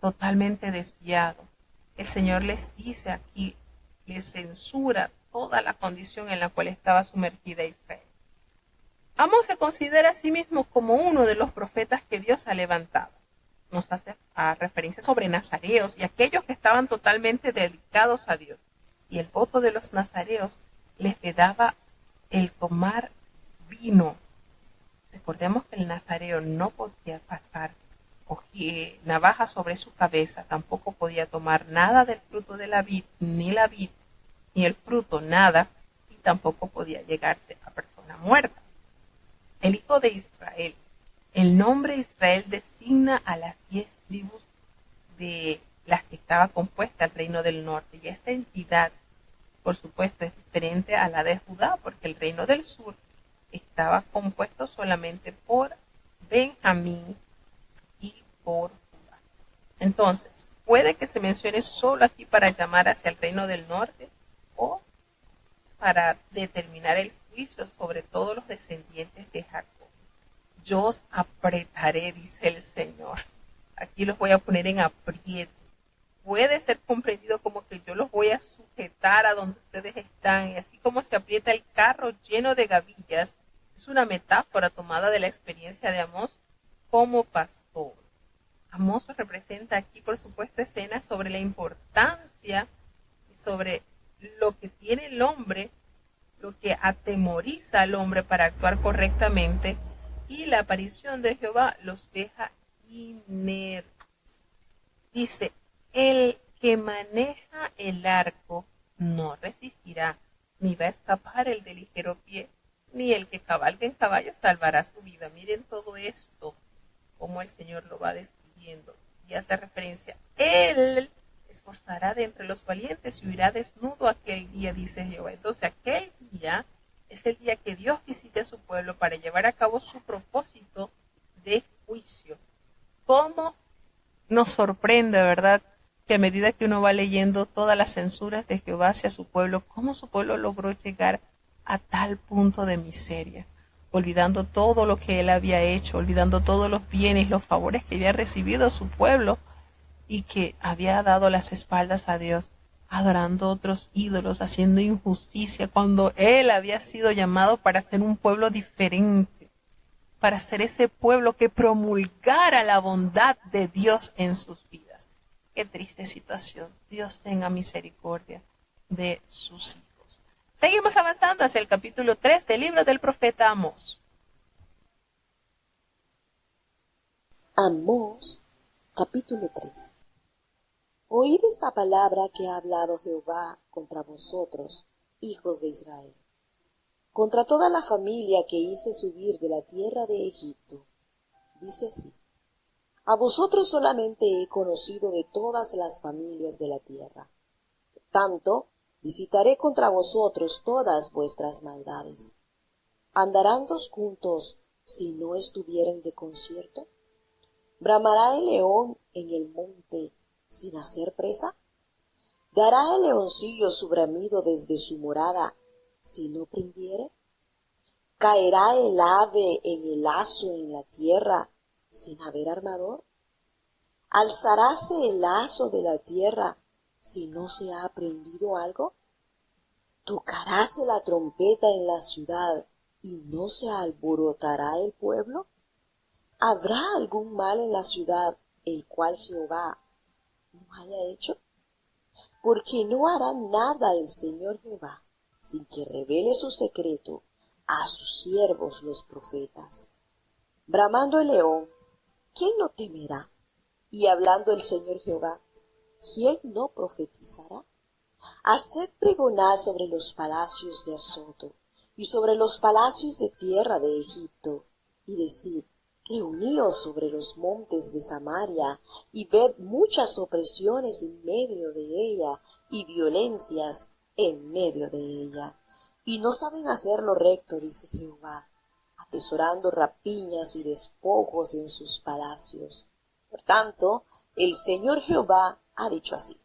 totalmente desviado. El Señor les dice aquí, les censura toda la condición en la cual estaba sumergida Israel. Amós se considera a sí mismo como uno de los profetas que Dios ha levantado. Nos hace referencia sobre nazareos y aquellos que estaban totalmente dedicados a Dios. Y el voto de los nazareos les vedaba el tomar vino. Recordemos que el nazareo no podía pasar navaja sobre su cabeza, tampoco podía tomar nada del fruto de la vid, ni el fruto, nada, y tampoco podía llegarse a persona muerta. El hijo de Israel. El nombre Israel designa a las 10 tribus de las que estaba compuesta el reino del norte, y esta entidad, por supuesto, es diferente a la de Judá, porque el reino del sur estaba compuesto solamente por Benjamín y por Judá. Entonces, puede que se mencione solo aquí para llamar hacia el reino del norte o para determinar el juicio sobre todos los descendientes de Jacob. Yo os apretaré, dice el Señor. Aquí los voy a poner en aprieto. Puede ser comprendido como que yo los voy a sujetar a donde ustedes están, y así como se aprieta el carro lleno de gavillas, es una metáfora tomada de la experiencia de Amós como pastor. Amós representa aquí, por supuesto, escenas sobre la importancia y sobre lo que tiene el hombre, lo que atemoriza al hombre para actuar correctamente, y la aparición de Jehová los deja inertes. Dice, el que maneja el arco no resistirá, ni va a escapar el de ligero pie, ni el que cabalga en caballo salvará su vida. Miren todo esto, como el Señor lo va describiendo, y hace referencia, él esforzará de entre los valientes y huirá desnudo aquel día, dice Jehová. Entonces aquel día es el día que Dios visite a su pueblo para llevar a cabo su propósito de juicio. ¿Cómo nos sorprende, verdad? Que a medida que uno va leyendo todas las censuras de Jehová hacia su pueblo, cómo su pueblo logró llegar a tal punto de miseria, olvidando todo lo que él había hecho, olvidando todos los bienes, los favores que había recibido su pueblo y que había dado las espaldas a Dios, adorando otros ídolos, haciendo injusticia, cuando él había sido llamado para ser un pueblo diferente, para ser ese pueblo que promulgara la bondad de Dios en sus vidas. Qué triste situación. Dios tenga misericordia de sus hijos. Seguimos avanzando hacia el capítulo 3 del libro del profeta Amós. Amós, capítulo 3. Oíd esta palabra que ha hablado Jehová contra vosotros, hijos de Israel, contra toda la familia que hice subir de la tierra de Egipto. Dice así: a vosotros solamente he conocido de todas las familias de la tierra. Por tanto, visitaré contra vosotros todas vuestras maldades. ¿Andarán dos juntos si no estuvieren de concierto? ¿Bramará el león en el monte sin hacer presa? ¿Dará el leoncillo su bramido desde su morada si no prendiere? ¿Caerá el ave en el lazo en la tierra sin haber armador? ¿Alzaráse el lazo de la tierra si no se ha aprendido algo? ¿Tocaráse la trompeta en la ciudad y no se alborotará el pueblo? ¿Habrá algún mal en la ciudad el cual Jehová no haya hecho? Porque no hará nada el Señor Jehová sin que revele su secreto a sus siervos los profetas. Bramando el león, ¿quién no temerá? Y hablando el Señor Jehová, ¿quién no profetizará? Haced pregonar sobre los palacios de Azoto y sobre los palacios de tierra de Egipto, y decid Reuníos sobre los montes de Samaria y ved muchas opresiones en medio de ella y violencias en medio de ella. Y no saben hacer lo recto, dice Jehová, atesorando rapiñas y despojos en sus palacios. Por tanto, el Señor Jehová ha dicho así: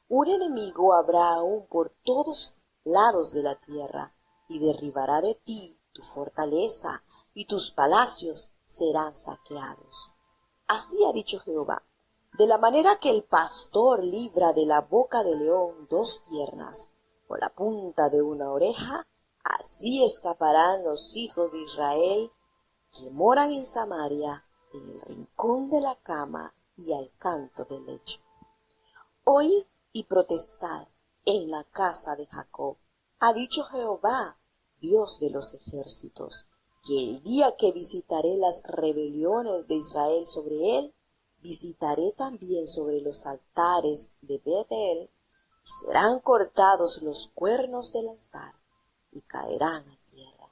un enemigo habrá aún por todos lados de la tierra, y derribará de ti tu fortaleza, y tus palacios serán saqueados. Así ha dicho Jehová: de la manera que el pastor libra de la boca del león dos piernas, o la punta de una oreja, así escaparán los hijos de Israel que moran en Samaria, en el rincón de la cama y al canto del lecho. Oíd y protestad en la casa de Jacob, ha dicho Jehová, Dios de los ejércitos, que el día que visitaré las rebeliones de Israel sobre él, visitaré también sobre los altares de Betel, y serán cortados los cuernos del altar, y caerán a tierra.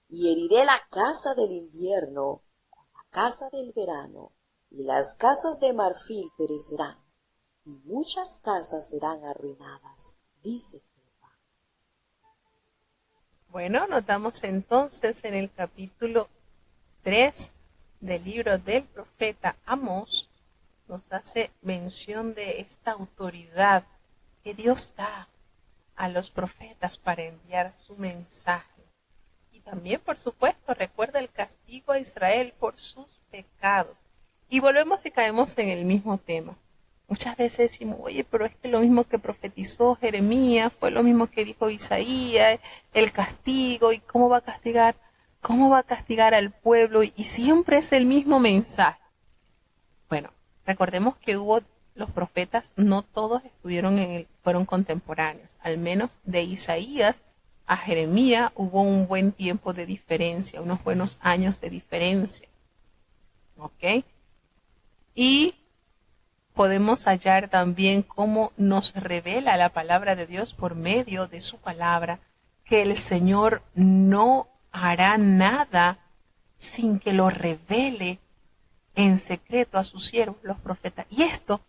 Y heriré la casa del invierno con la casa del verano, y las casas de marfil perecerán, y muchas casas serán arruinadas, dice Jehová. Bueno, notamos entonces en el capítulo 3 del libro del profeta Amós, nos hace mención de esta autoridad que Dios da a los profetas para enviar su mensaje. Y también, por supuesto, recuerda el castigo a Israel por sus pecados. Y volvemos y caemos en el mismo tema. Muchas veces decimos, oye, pero es que lo mismo que profetizó Jeremías, fue lo mismo que dijo Isaías, el castigo, y cómo va a castigar al pueblo, y siempre es el mismo mensaje. Bueno, recordemos que los profetas, no todos fueron contemporáneos, al menos de Isaías a Jeremías hubo un buen tiempo de diferencia, unos buenos años de diferencia. ¿Ok? Y podemos hallar también cómo nos revela la palabra de Dios por medio de su palabra, que el Señor no hará nada sin que lo revele en secreto a sus siervos, los profetas. Y esto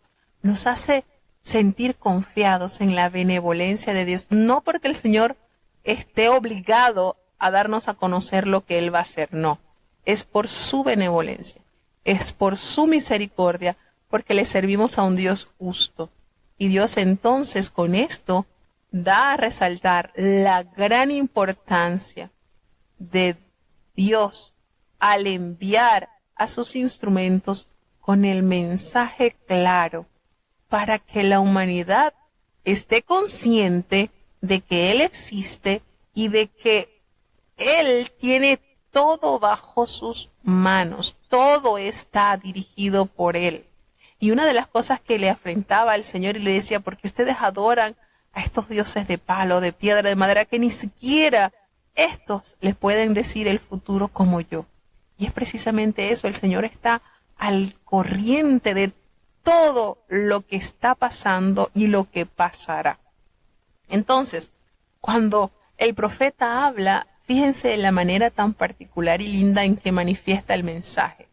nos hace sentir confiados en la benevolencia de Dios, no porque el Señor esté obligado a darnos a conocer lo que Él va a hacer, no, es por su benevolencia, es por su misericordia, porque le servimos a un Dios justo. Y Dios entonces con esto da a resaltar la gran importancia de Dios al enviar a sus instrumentos con el mensaje claro para que la humanidad esté consciente de que Él existe y de que Él tiene todo bajo sus manos, todo está dirigido por Él. Y una de las cosas que le afrentaba al Señor y le decía, porque ustedes adoran a estos dioses de palo, de piedra, de madera, que ni siquiera estos les pueden decir el futuro como yo. Y es precisamente eso, el Señor está al corriente de todo lo que está pasando y lo que pasará. Entonces, cuando el profeta habla, fíjense en la manera tan particular y linda en que manifiesta el mensaje.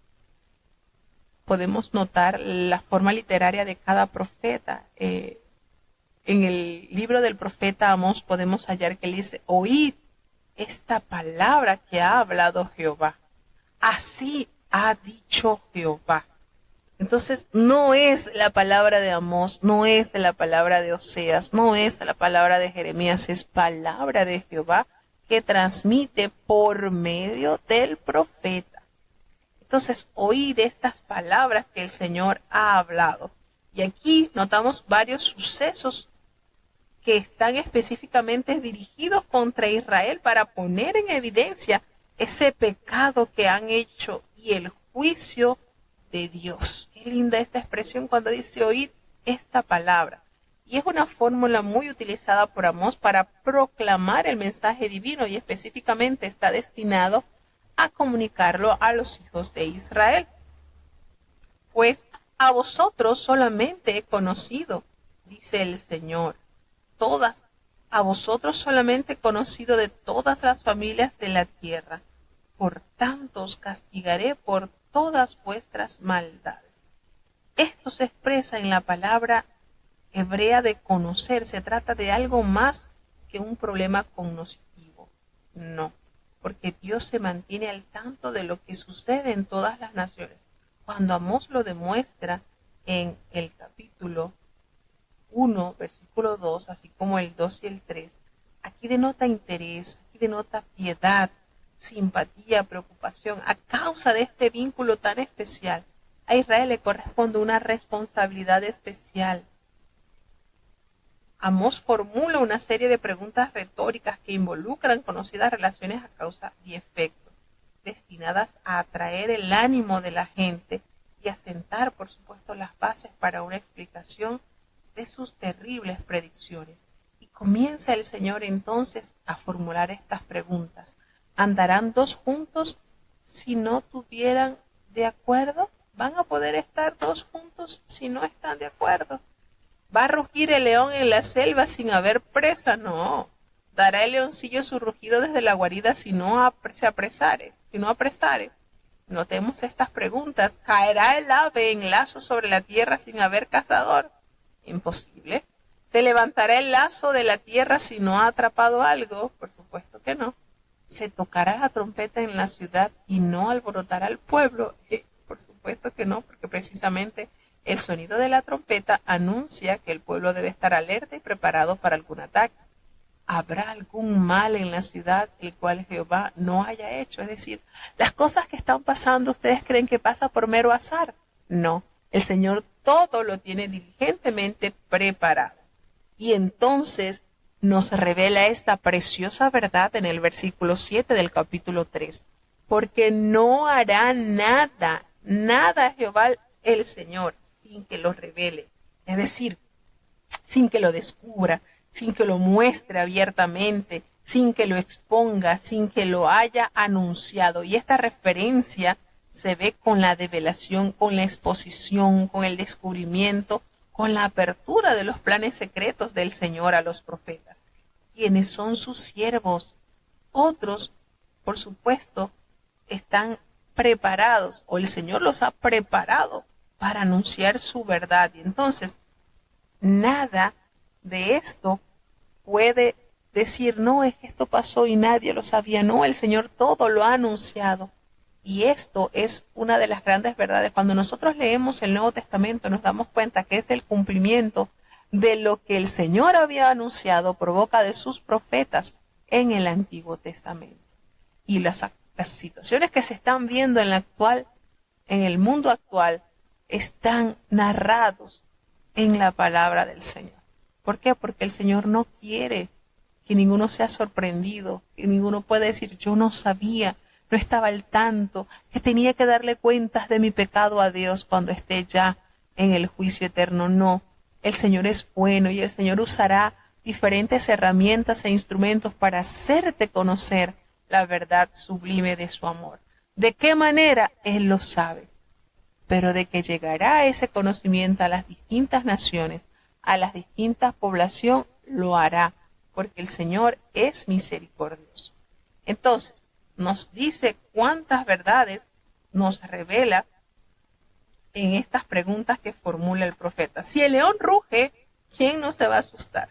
Podemos notar la forma literaria de cada profeta. En el libro del profeta Amós podemos hallar que él dice, oíd esta palabra que ha hablado Jehová. Así ha dicho Jehová. Entonces no es la palabra de Amós, no es la palabra de Oseas, no es la palabra de Jeremías, es palabra de Jehová que transmite por medio del profeta. Entonces, oíd estas palabras que el Señor ha hablado. Y aquí notamos varios sucesos que están específicamente dirigidos contra Israel para poner en evidencia ese pecado que han hecho y el juicio de Dios. Qué linda esta expresión cuando dice oíd esta palabra. Y es una fórmula muy utilizada por Amós para proclamar el mensaje divino y específicamente está destinado a comunicarlo a los hijos de Israel. Pues a vosotros solamente he conocido, dice el Señor, a vosotros solamente he conocido de todas las familias de la tierra. Por tanto os castigaré por todas vuestras maldades. Esto se expresa en la palabra hebrea de conocer. Se trata de algo más que un problema cognitivo. No, porque Dios se mantiene al tanto de lo que sucede en todas las naciones. Cuando Amós lo demuestra en el capítulo 1, versículo 2, así como el 2 y el 3, aquí denota interés, aquí denota piedad, simpatía, preocupación. A causa de este vínculo tan especial, a Israel le corresponde una responsabilidad especial. Amós formula una serie de preguntas retóricas que involucran conocidas relaciones a causa y efecto, destinadas a atraer el ánimo de la gente y a sentar, por supuesto, las bases para una explicación de sus terribles predicciones. Y comienza el Señor entonces a formular estas preguntas. ¿Andarán dos juntos si no tuvieran de acuerdo? ¿Van a poder estar dos juntos si no están de acuerdo? ¿Va a rugir el león en la selva sin haber presa? No. ¿Dará el leoncillo su rugido desde la guarida si no se apresare? Notemos estas preguntas. ¿Caerá el ave en lazo sobre la tierra sin haber cazador? Imposible. ¿Se levantará el lazo de la tierra si no ha atrapado algo? Por supuesto que no. ¿Se tocará la trompeta en la ciudad y no alborotará al pueblo? Por supuesto que no, porque precisamente el sonido de la trompeta anuncia que el pueblo debe estar alerta y preparado para algún ataque. ¿Habrá algún mal en la ciudad el cual Jehová no haya hecho? Es decir, las cosas que están pasando, ¿ustedes creen que pasa por mero azar? No, el Señor todo lo tiene diligentemente preparado. Y entonces nos revela esta preciosa verdad en el versículo 7 del capítulo 3. Porque no hará nada Jehová el Señor sin que lo revele. Es decir, sin que lo descubra, sin que lo muestre abiertamente, sin que lo exponga, sin que lo haya anunciado. Y esta referencia se ve con la develación, con la exposición, con el descubrimiento, con la apertura de los planes secretos del Señor a los profetas, quienes son sus siervos. Otros, por supuesto, están preparados, o el Señor los ha preparado para anunciar su verdad. Y entonces, nada de esto puede decir, no, es que esto pasó y nadie lo sabía. No, el Señor todo lo ha anunciado. Y esto es una de las grandes verdades. Cuando nosotros leemos el Nuevo Testamento nos damos cuenta que es el cumplimiento de lo que el Señor había anunciado por boca de sus profetas en el Antiguo Testamento. Y las situaciones que se están viendo en el mundo actual están narrados en la palabra del Señor. ¿Por qué? Porque el Señor no quiere que ninguno sea sorprendido, que ninguno pueda decir, yo no sabía, no estaba al tanto, que tenía que darle cuentas de mi pecado a Dios cuando esté ya en el juicio eterno. No, el Señor es bueno y el Señor usará diferentes herramientas e instrumentos para hacerte conocer la verdad sublime de su amor. ¿De qué manera? Él lo sabe. Pero de que llegará ese conocimiento a las distintas naciones, a las distintas poblaciones, lo hará, porque el Señor es misericordioso. Entonces, nos dice cuántas verdades nos revela en estas preguntas que formula el profeta. Si el león ruge, ¿quién no se va a asustar?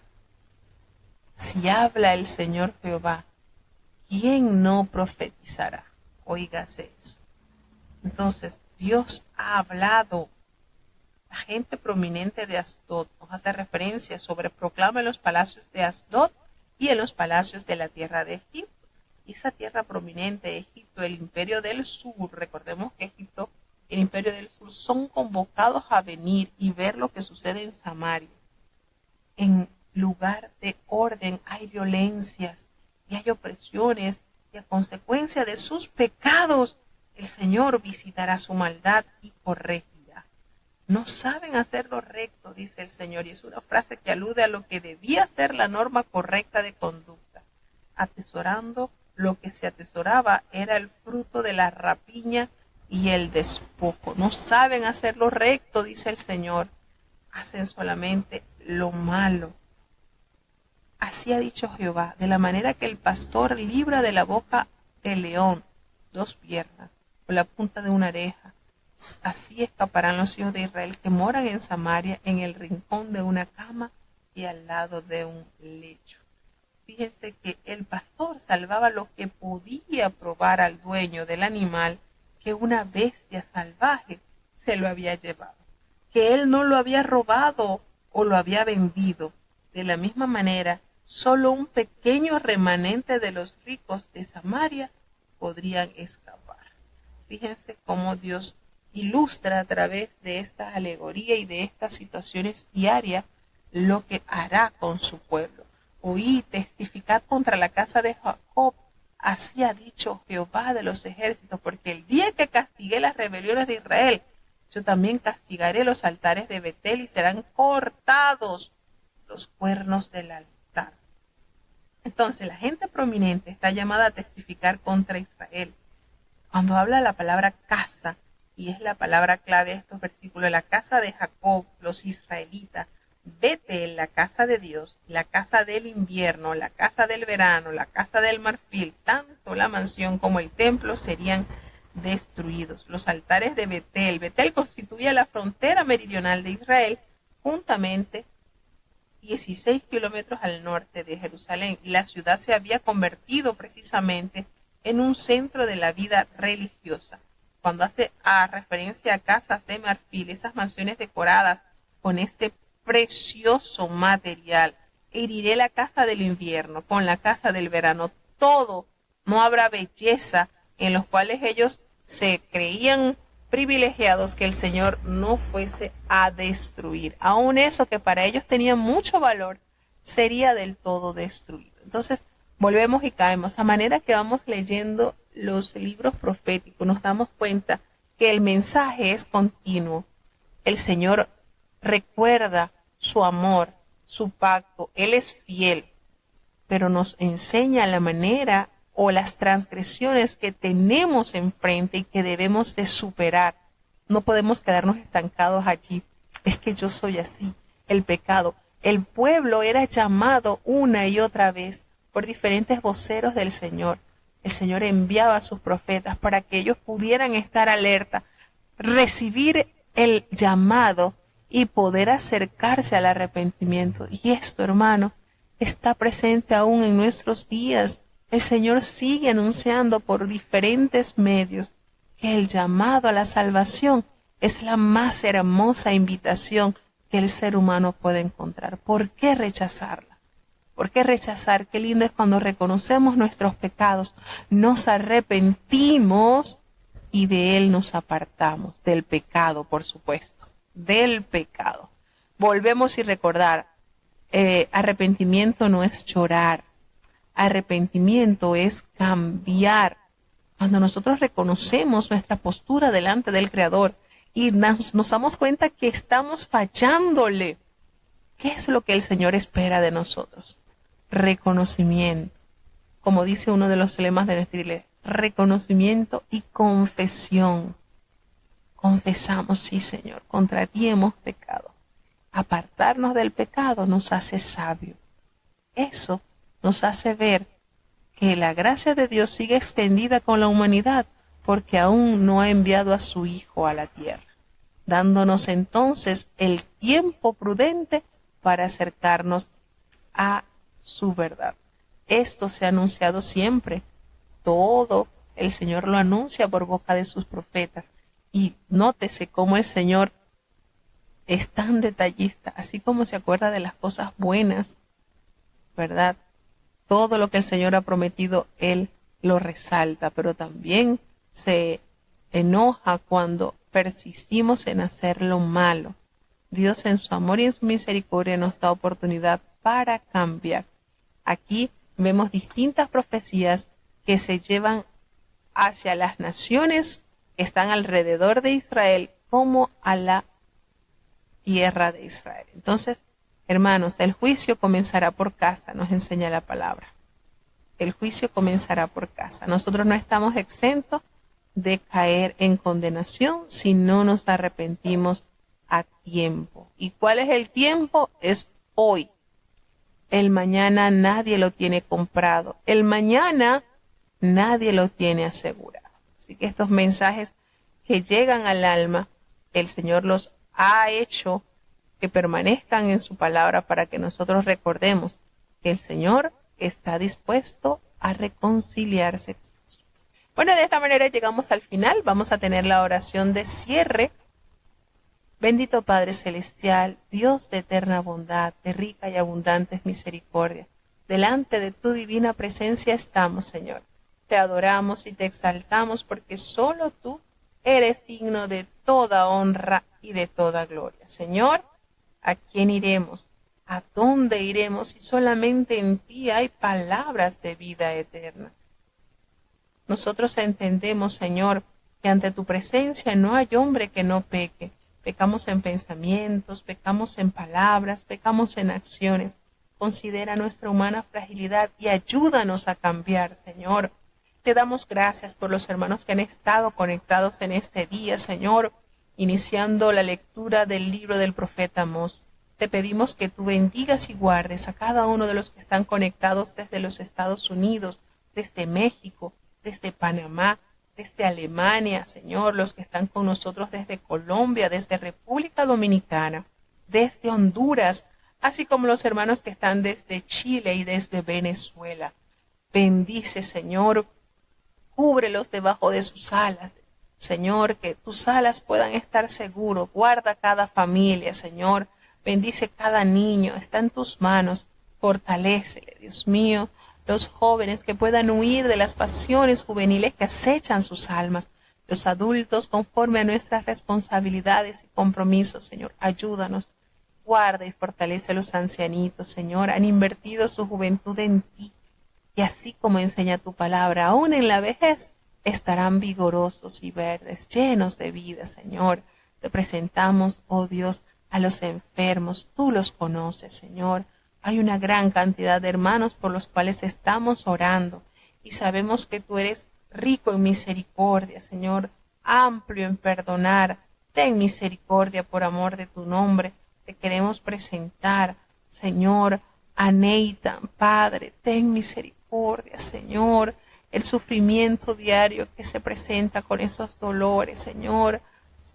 Si habla el Señor Jehová, ¿quién no profetizará? Óigase eso. Entonces, Dios ha hablado. La gente prominente de Asdod nos hace referencia sobre proclama en los palacios de Asdod y en los palacios de la tierra de Egipto. Y esa tierra prominente de Egipto, el imperio del sur, recordemos que Egipto, el imperio del sur, son convocados a venir y ver lo que sucede en Samaria. En lugar de orden hay violencias y hay opresiones, y a consecuencia de sus pecados, el Señor visitará su maldad y corregirá. No saben hacer lo recto, dice el Señor, y es una frase que alude a lo que debía ser la norma correcta de conducta. Atesorando lo que se atesoraba era el fruto de la rapiña y el despojo. No saben hacer lo recto, dice el Señor, hacen solamente lo malo. Así ha dicho Jehová, de la manera que el pastor libra de la boca del león 2 piernas, o la punta de una oreja, Así escaparán los hijos de Israel que moran en Samaria, en el rincón de una cama y al lado de un lecho. Fíjense que el pastor salvaba lo que podía probar al dueño del animal que una bestia salvaje se lo había llevado, que él no lo había robado o lo había vendido. De la misma manera, solo un pequeño remanente de los ricos de Samaria podrían escapar. Fíjense cómo Dios ilustra a través de esta alegoría y de estas situaciones diarias lo que hará con su pueblo. Oí testificad contra la casa de Jacob, así ha dicho Jehová de los ejércitos, porque el día que castigué las rebeliones de Israel, yo también castigaré los altares de Betel y serán cortados los cuernos del altar. Entonces la gente prominente está llamada a testificar contra Israel. Cuando habla la palabra casa, y es la palabra clave de estos versículos, la casa de Jacob, los israelitas, Betel, la casa de Dios, la casa del invierno, la casa del verano, la casa del marfil, tanto la mansión como el templo serían destruidos. Los altares de Betel. Betel constituía la frontera meridional de Israel, juntamente 16 kilómetros al norte de Jerusalén, y la ciudad se había convertido precisamente en un centro de la vida religiosa. Cuando hace referencia a casas de marfil, esas mansiones decoradas con este precioso material, heriré la casa del invierno con la casa del verano, todo, no habrá belleza, en los cuales ellos se creían privilegiados, que el Señor no fuese a destruir. Aún eso que para ellos tenía mucho valor, sería del todo destruido. Entonces, volvemos y caemos. A manera que vamos leyendo los libros proféticos, nos damos cuenta que el mensaje es continuo. El Señor recuerda su amor, su pacto. Él es fiel, pero nos enseña la manera o las transgresiones que tenemos enfrente y que debemos de superar. No podemos quedarnos estancados allí. Es que yo soy así. El pecado. El pueblo era llamado una y otra vez por diferentes voceros del Señor. El Señor enviaba a sus profetas para que ellos pudieran estar alerta, recibir el llamado y poder acercarse al arrepentimiento. Y esto, hermano, está presente aún en nuestros días. El Señor sigue anunciando por diferentes medios que el llamado a la salvación es la más hermosa invitación que el ser humano puede encontrar. ¿Por qué rechazarla? ¿Por qué rechazar? Qué lindo es cuando reconocemos nuestros pecados, nos arrepentimos y de él nos apartamos, del pecado, por supuesto, del pecado. Volvemos y recordar, arrepentimiento no es llorar, arrepentimiento es cambiar. Cuando nosotros reconocemos nuestra postura delante del Creador y nos damos cuenta que estamos fallándole, ¿qué es lo que el Señor espera de nosotros? Reconocimiento. Como dice uno de los lemas de nuestra iglesia, reconocimiento y confesión. Confesamos, sí, Señor, contra ti hemos pecado. Apartarnos del pecado nos hace sabio. Eso nos hace ver que la gracia de Dios sigue extendida con la humanidad porque aún no ha enviado a su Hijo a la tierra, dándonos entonces el tiempo prudente para acercarnos a su verdad. Esto se ha anunciado siempre. Todo el Señor lo anuncia por boca de sus profetas. Y nótese cómo el Señor es tan detallista, así como se acuerda de las cosas buenas, ¿verdad? Todo lo que el Señor ha prometido, Él lo resalta, pero también se enoja cuando persistimos en hacer lo malo. Dios en su amor y en su misericordia nos da oportunidad para cambiar. Aquí vemos distintas profecías que se llevan hacia las naciones que están alrededor de Israel como a la tierra de Israel. Entonces, hermanos, el juicio comenzará por casa, nos enseña la palabra. El juicio comenzará por casa. Nosotros no estamos exentos de caer en condenación si no nos arrepentimos a tiempo. ¿Y cuál es el tiempo? Es hoy. El mañana nadie lo tiene comprado. El mañana nadie lo tiene asegurado. Así que estos mensajes que llegan al alma, el Señor los ha hecho que permanezcan en su palabra para que nosotros recordemos que el Señor está dispuesto a reconciliarse. Bueno, de esta manera llegamos al final. Vamos a tener la oración de cierre. Bendito Padre Celestial, Dios de eterna bondad, de rica y abundante misericordia, delante de tu divina presencia estamos, Señor. Te adoramos y te exaltamos porque solo tú eres digno de toda honra y de toda gloria. Señor, ¿a quién iremos? ¿A dónde iremos si solamente en ti hay palabras de vida eterna? Nosotros entendemos, Señor, que ante tu presencia no hay hombre que no peque. Pecamos en pensamientos, pecamos en palabras, pecamos en acciones. Considera nuestra humana fragilidad y ayúdanos a cambiar, Señor. Te damos gracias por los hermanos que han estado conectados en este día, Señor, iniciando la lectura del libro del profeta Amós. Te pedimos que tú bendigas y guardes a cada uno de los que están conectados desde los Estados Unidos, desde México, desde Panamá, desde Alemania, Señor, los que están con nosotros desde Colombia, desde República Dominicana, desde Honduras, así como los hermanos que están desde Chile y desde Venezuela. Bendice, Señor, cúbrelos debajo de sus alas, Señor, que tus alas puedan estar seguros. Guarda cada familia, Señor, bendice cada niño, está en tus manos, fortalécele, Dios mío, los jóvenes que puedan huir de las pasiones juveniles que acechan sus almas, los adultos conforme a nuestras responsabilidades y compromisos, Señor, ayúdanos, guarda y fortalece a los ancianitos, Señor, han invertido su juventud en ti, y así como enseña tu palabra, aún en la vejez, estarán vigorosos y verdes, llenos de vida, Señor. Te presentamos, oh Dios, a los enfermos, tú los conoces, Señor. Hay una gran cantidad de hermanos por los cuales estamos orando y sabemos que tú eres rico en misericordia, Señor, amplio en perdonar. Ten misericordia por amor de tu nombre. Te queremos presentar, Señor, a Nathan, Padre, ten misericordia, Señor, el sufrimiento diario que se presenta con esos dolores, Señor,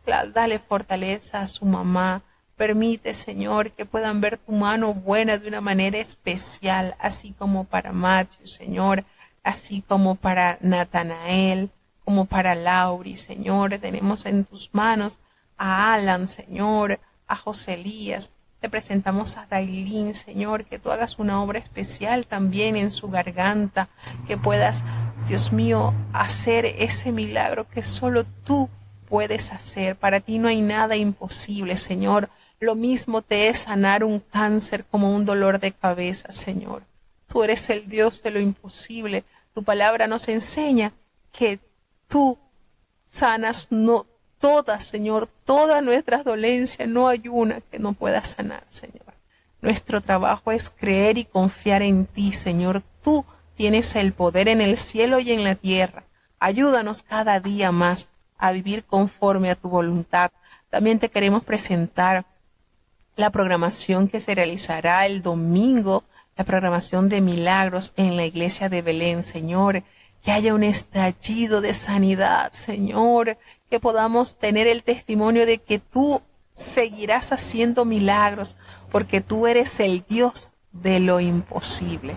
dale fortaleza a su mamá. Permite, Señor, que puedan ver tu mano buena de una manera especial, así como para Matthew, Señor, así como para Natanael, como para Lauri, Señor. Tenemos en tus manos a Alan, Señor, a Joselías. Te presentamos a Dailín, Señor, que tú hagas una obra especial también en su garganta, que puedas, Dios mío, hacer ese milagro que solo tú puedes hacer. Para ti no hay nada imposible, Señor. Lo mismo te es sanar un cáncer como un dolor de cabeza, Señor. Tú eres el Dios de lo imposible. Tu palabra nos enseña que tú sanas todas, Señor, todas nuestras dolencias. No hay una que no pueda sanar, Señor. Nuestro trabajo es creer y confiar en ti, Señor. Tú tienes el poder en el cielo y en la tierra. Ayúdanos cada día más a vivir conforme a tu voluntad. También te queremos presentar la programación que se realizará el domingo, la programación de milagros en la iglesia de Belén, Señor. Que haya un estallido de sanidad, Señor, que podamos tener el testimonio de que tú seguirás haciendo milagros, porque tú eres el Dios de lo imposible.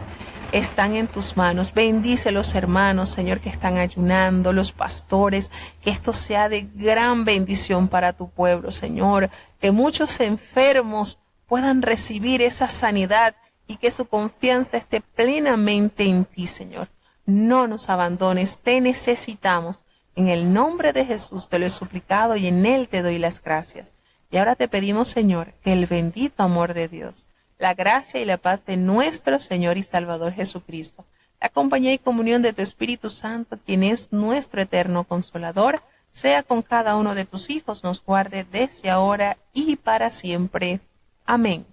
Están en tus manos. Bendice los hermanos, Señor, que están ayunando, los pastores, que esto sea de gran bendición para tu pueblo, Señor, que muchos enfermos puedan recibir esa sanidad y que su confianza esté plenamente en ti, Señor. No nos abandones, te necesitamos. En el nombre de Jesús te lo he suplicado y en él te doy las gracias. Y ahora te pedimos, Señor, que el bendito amor de Dios, la gracia y la paz de nuestro Señor y Salvador Jesucristo, la compañía y comunión de tu Espíritu Santo, quien es nuestro eterno Consolador, sea con cada uno de tus hijos, nos guarde desde ahora y para siempre. Amén.